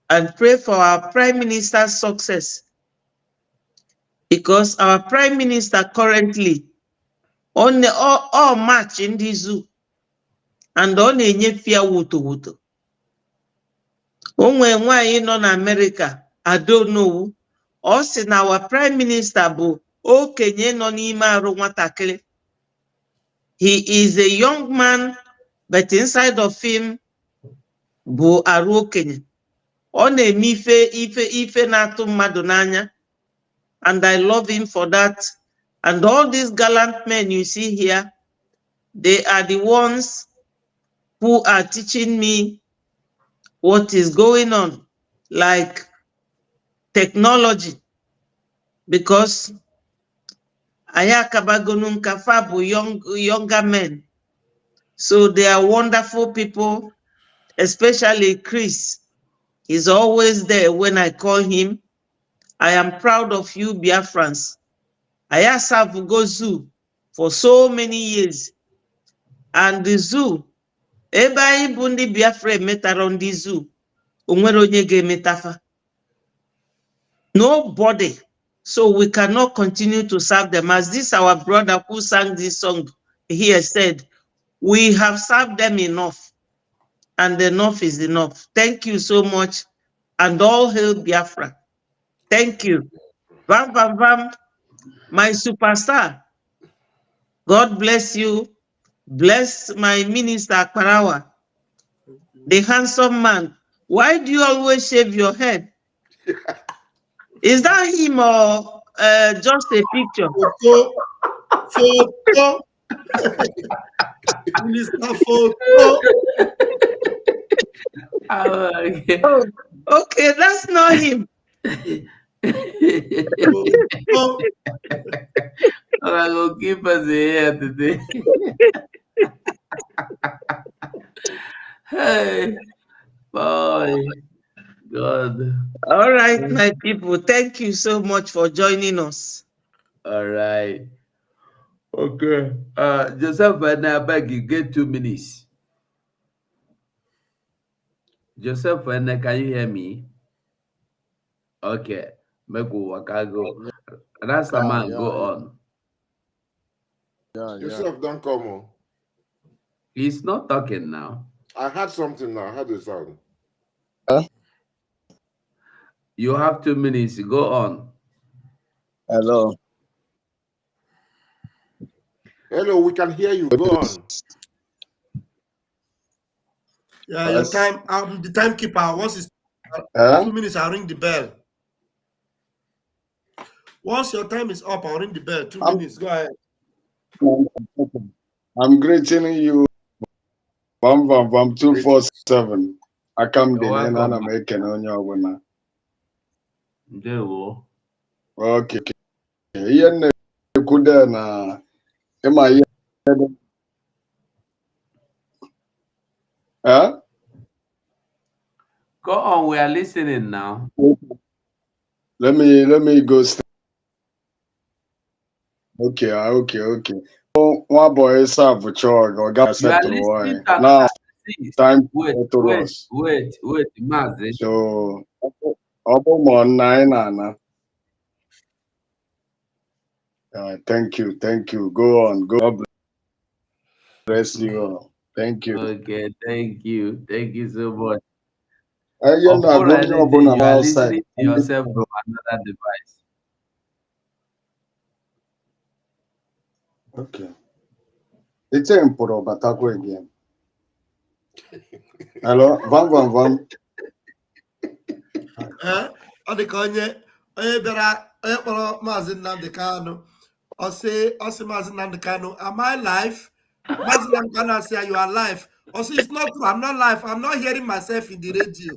and pray for our Prime Minister's success. Because our Prime Minister currently, on the all march in the zoo, and on a nyefia wuto. Onwe nwanyị nọ na America, I don't know. Ọ sị na our prime minister bụ okenye nọ n'ime arụ nwatakịrị. He is a young man, but inside of him bụ arụ okenye. Ọ na-eme ife na-atụ mmadụ n'anya. And I love him for that. And all these gallant men you see here, they are the ones who are teaching me what is going on, like technology. Because Ayakabagonun Kafabu, younger men. So they are wonderful people, especially Chris. He's always there when I call him. I am proud of you, Biafrans. I have served Go Zoo for so many years. And the zoo, everybody bundi Biafra metara on the zoo. Metafa. Nobody. So we cannot continue to serve them. As this our brother who sang this song here said, we have served them enough. And enough is enough. Thank you so much. And all hail Biafra. Thank you. Vam, vam, vam. My superstar. God bless you. Bless my minister, Akparawa. The handsome man. Why do you always shave your head? Is that him or just a picture? Photo. Minister photo. Oh, okay, that's not him. I will keep us here today. Hey, boy, God. All right, my people. Thank you so much for joining us. All right. Okay. Joseph, and I beg you, get 2 minutes. Joseph, and can you hear me? Okay. Go. Rasta man, go on. Yourself don't come on. He's not talking now. I had something now. I had a sound. You have 2 minutes. Go on. Hello. Hello, we can hear you. Go on. Yeah, your time. The timekeeper. Once it's 2 minutes, I'll ring the bell. Once your time is up, I'll ring the bell. 2 minutes. Go ahead. I'm greeting you. 247. I come in and I'm making on your winner. Okay. Ian Kudena. Am I? Huh? Go on. We are listening now. Let me go. Okay. One boy is up for chore. Or got set to boy. Now time to us. Wait, Mazi. So, on 9 Anna. Thank you. Go on. God bless you all. Thank you. Okay, thank you so much. You are listening to yourself from another device. Okay. It's a important batako again. Hello, vam. Ọ dị ka onye bịara onye kpọrọ Maazị Nnamdi Kanu. Ọ sị Maazị Nnamdi Kanu, am I live? Maazị Nnamdi Kanu say you are live. Ọ sị it's not true. I'm not live. I'm not hearing myself in the radio.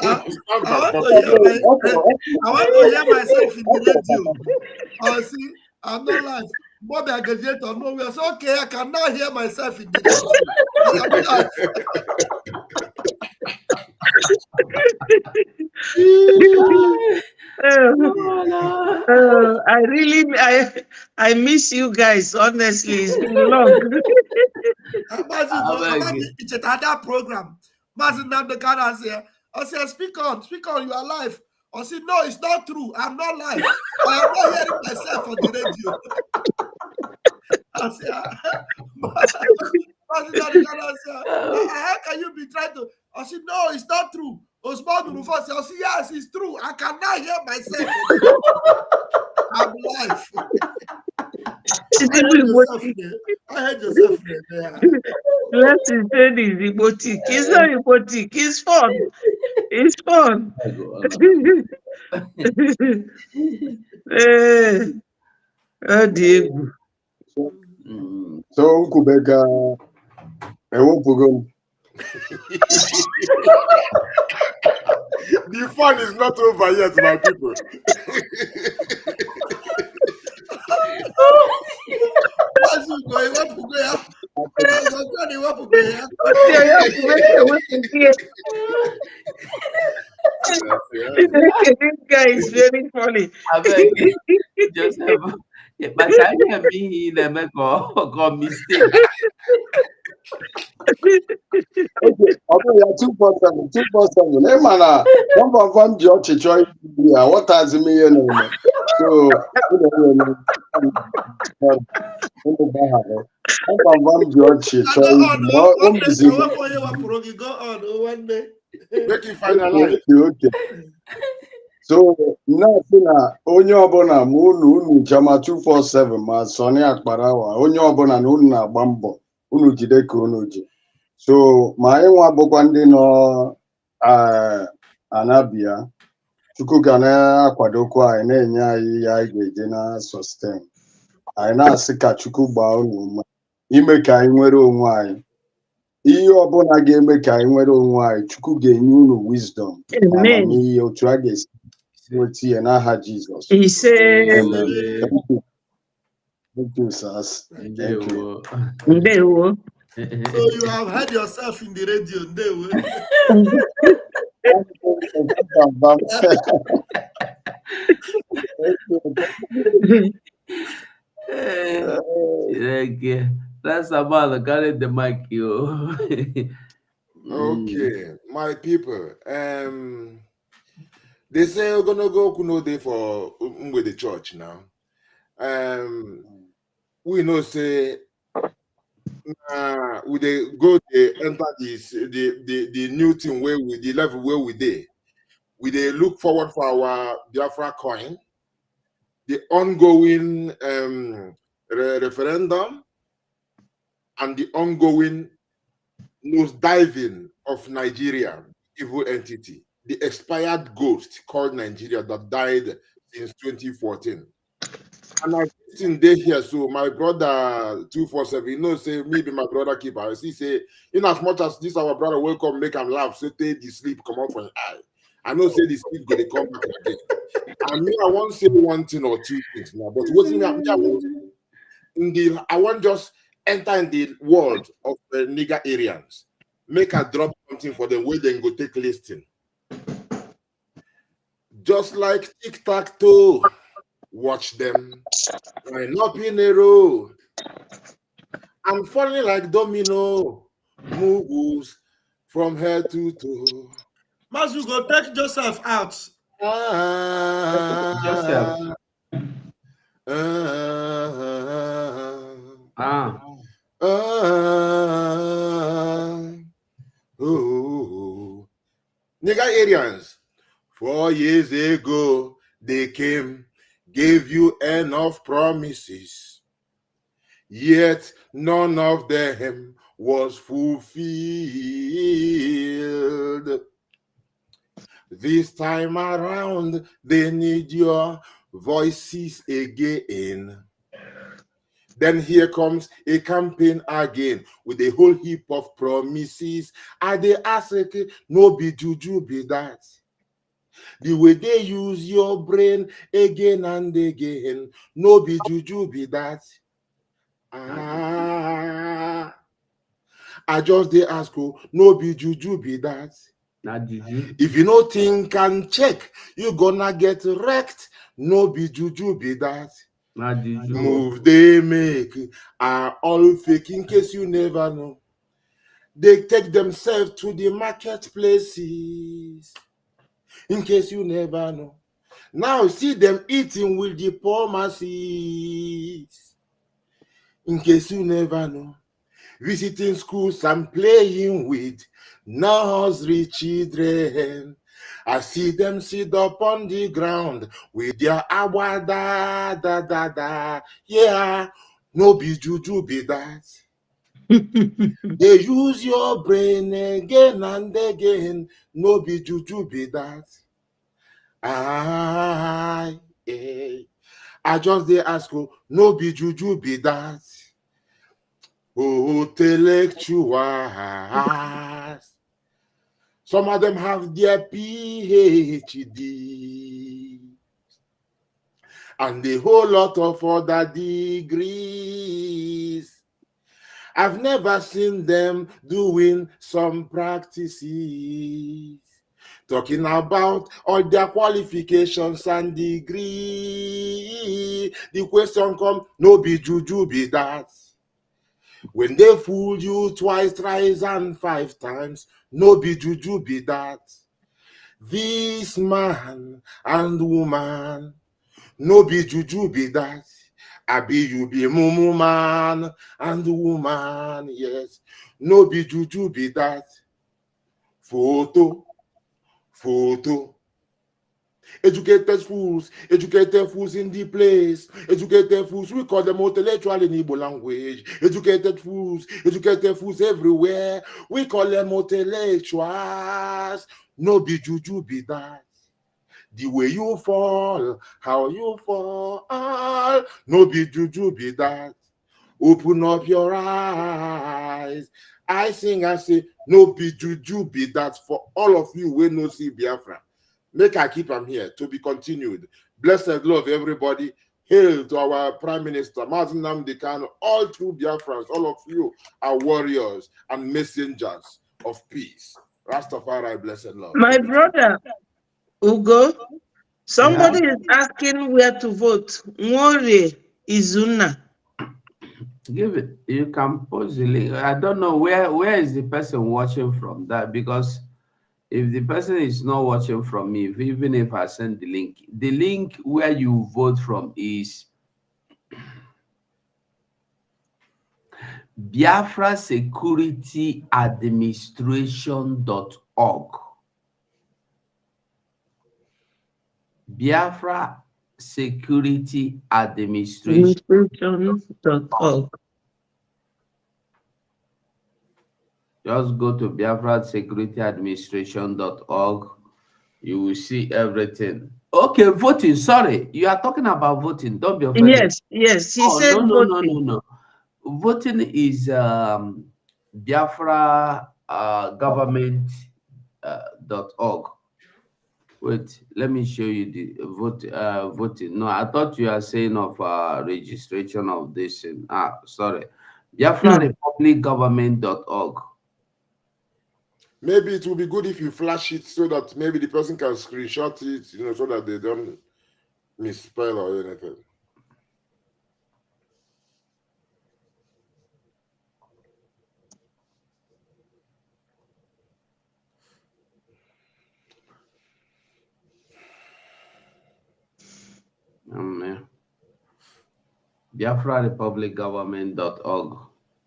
I want to hear myself in the radio. Ọ sị I'm not live. Bobby Agadiator, no, we are so okay. I can now hear myself in the radio. I miss you guys. Honestly, it's been long. It's another program. Maazị Nnamdi Kanu here. I said, speak on, you are live. I said, no, it's not true. I'm not live. I am not hearing myself on the radio. I said, How can you be trying to? I said, no, it's not true. Osman Rufus, I said, yes, it's true. I cannot hear myself. I'm live. I heard yourself there. Let's say this robotic. It's not robotic. It's fun. It's fun. So Kubeka, I won't go. The fun is not over yet, my people. This guy is very funny. Joseph, but I can be in a mistake. Okay, you 247, 247. Hey, man, number one George Choi. What has me? So, number one George Choi. Go on, one day. Okay. So now, onye ọbụla ma unu chama 247 ma Sonny Akparawa onye ọbụla na unu na-agba mbọ unu jide ka unu ji. So ma anyị nwa bụkwa ndị nọ Anabia Chukwu ga na-akwadokwa anyị na-enye anyị ya anyị ga-eje na sustain. Anyị na-asị ka Chukwu gbaa unu ume ime ka anyị nwere onwe anyị. Ihe ọbụla ga-eme ka anyị nwere onwe anyị Chukwu ga-enye unu wisdom. Amamihe otu a ga-esi nweta ya n'aha Jizọs. Thank you, sirs. Thank you. So you have had yourself in the radio. That's about carry the mic, yo. Okay, my people. They say we're gonna go Kuno Day for with the church now. We know say we they go they enter this the new thing where we the level where we they look forward for our Biafra coin, the ongoing referendum, and the ongoing nose diving of Nigeria, evil entity, the expired ghost called Nigeria that died since 2014. And I think they here, so my brother 247, you know, say maybe my brother keeper. He say, in as much as this our brother welcome, make him laugh, so take the sleep come up from eye. I know say the sleep gonna come back again. And me, I won't say one thing or two things now, but what's I want just enter in the world of the nigger Aryans. Make a drop something for them where they go take listing. Just like tic-tac-toe. Watch them line up in a row. I'm falling like domino. Moves from head to toe. Mas you go take Joseph out. Joseph. Nigger Aryans, 4 years ago, they came, gave you enough promises, yet none of them was fulfilled. This time around, they need your voices again. Then here comes a campaign again with a whole heap of promises. And they ask, no be juju be that. The way they use your brain again and again, no be juju be that. I just they ask, no be juju be that. Not juju. If you no think and check, you gonna get wrecked. No be juju be that. Not juju. Move they make are all fake in case you never know. They take themselves to the marketplaces in case you never know. Now see them eating with the poor masses in case you never know. visiting schools and playing with nursery children. I see them sit up on the ground with their awada da da da. Yeah, no be juju be that. They use your brain again and again. No be juju be that. I just dey ask you, no be juju be that. Intellectuals. Some of them have their PhD and a whole lot of other degrees. I've never seen them doing some practices, talking about all their qualifications and degree. The question come, no be juju be that. When they fool you twice, thrice, and 5 times, no be juju be that. This man and woman, no be juju be that. Abi you be mumu man and woman, yes. No be juju be that. Photo. Educated fools in the place. Educated fools, we call them intellectual in Igbo language. Educated fools everywhere. We call them intellectuals. No be juju be that. The way you fall, how you fall, no be juju be that. Open up your eyes. I sing and say, no be juju be that for all of you who no see Biafra. Make I keep them here to be continued. Blessed love, everybody. Hail to our Prime Minister, Martin Nnamdi Kanu, all true Biafrans. All of you are warriors and messengers of peace. Rastafari, blessed love. My brother, Ugo, somebody is asking where to vote. Nwore Izuna. Give it. You can post the link. I don't know where is the person watching from that, because if the person is not watching from me, even if I send the link where you vote from is Biafra Security Administration.org. Biafra Security Administration.org. Just go to Biafra Security Administration.org. You will see everything. Okay, voting. Sorry, you are talking about voting. Don't be offended. Yes. He said voting. No. Voting is Biafra government.org. Wait, let me show you the voting. No, I thought you are saying of registration of this. Sorry. Biafra Republic Government.org. Maybe it will be good if you flash it so that maybe the person can screenshot it, so that they don't misspell or anything. Biafra Republic Government.org.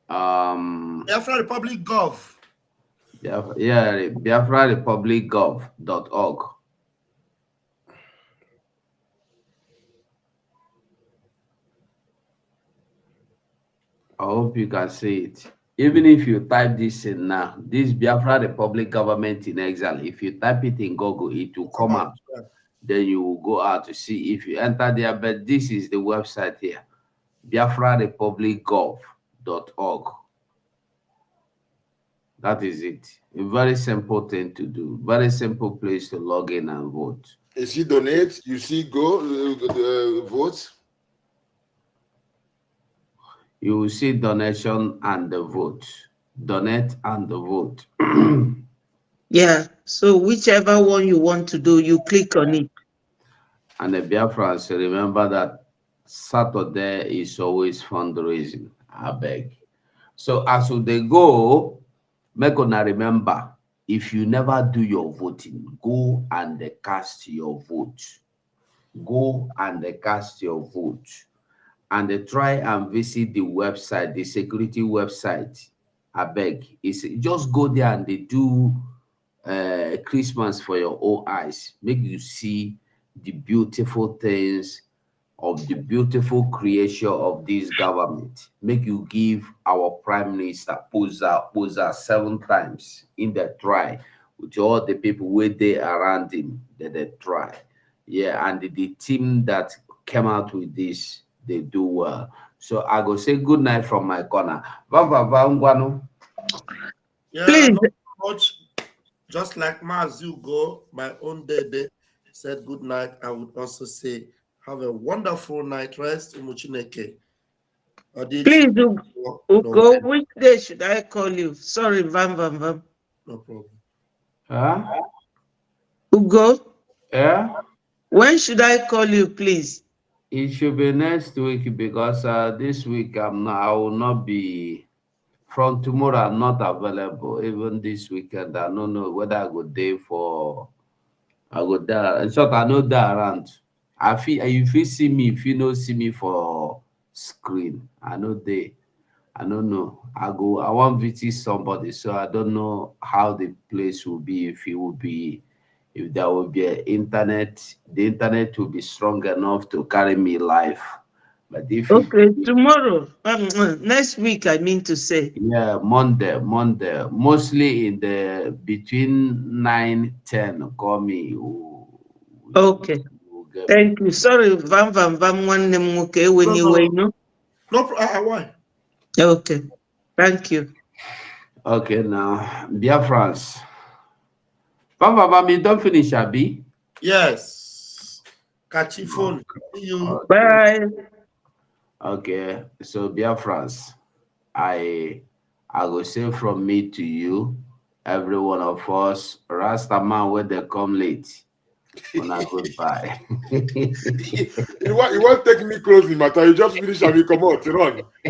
Biafra Republic Gov. Biafra Republic Gov.org. I hope you can see it. Even if you type this in now, this Biafra Republic Government in Exile, if you type it in Google, it will come out. Yeah. Then you will go out to see if you enter there. But this is the website here, Biafra Republic Gov.org. That is it. A very simple thing to do. Very simple place to log in and vote. You see donate, you see go vote. You will see donation and the vote. Donate and the vote. Yeah. So whichever one you want to do, you click on it. And the Biafrans, remember that Saturday is always fundraising. I beg. So as they go, make una remember, if you never do your voting, go and cast your vote. Go and cast your vote. And try and visit the website, the security website, I beg. It's just go there and they do Christmas for your own eyes. Make you see the beautiful things of the beautiful creation of this government. Make you give our prime minister posa 7 times in the try with all the people where they around him that they try. Yeah, and the team that came out with this, they do well. So I go say good night from my corner. Yeah, Please. not much. Just like Mazu go, my own day said good night. I would also say have a wonderful night rest. Umuchineke. Please, Ugo, which day should I call you? Sorry, Vam. No problem. Huh? Ugo? Yeah? When should I call you, please? It should be next week because this week I will not be. From tomorrow, I'm not available. Even this weekend, I don't know whether I go there for. I go there. In short, I know that around. I feel if you see me, if you don't see me for screen, I know they. I don't know. I want to visit somebody, so I don't know how the place will be. If it will be, if there will be an internet, the internet will be strong enough to carry me live. But if okay, tomorrow, next week, I mean to say. Yeah, Monday, mostly in the between 9-10. Call me. Okay. Thank you. Sorry, Vam one name okay when you wait, no? No, why? Okay. Thank you. Okay, now, Biafrans. Vam, you don't finish, Abi? Yes. Catchy phone. See you. Okay. Bye. Okay, so Biafrans, I will say from me to you, every one of us, Rastaman, when they come late. Goodbye. You want to take me closely, matter. You just finish and you come out, run.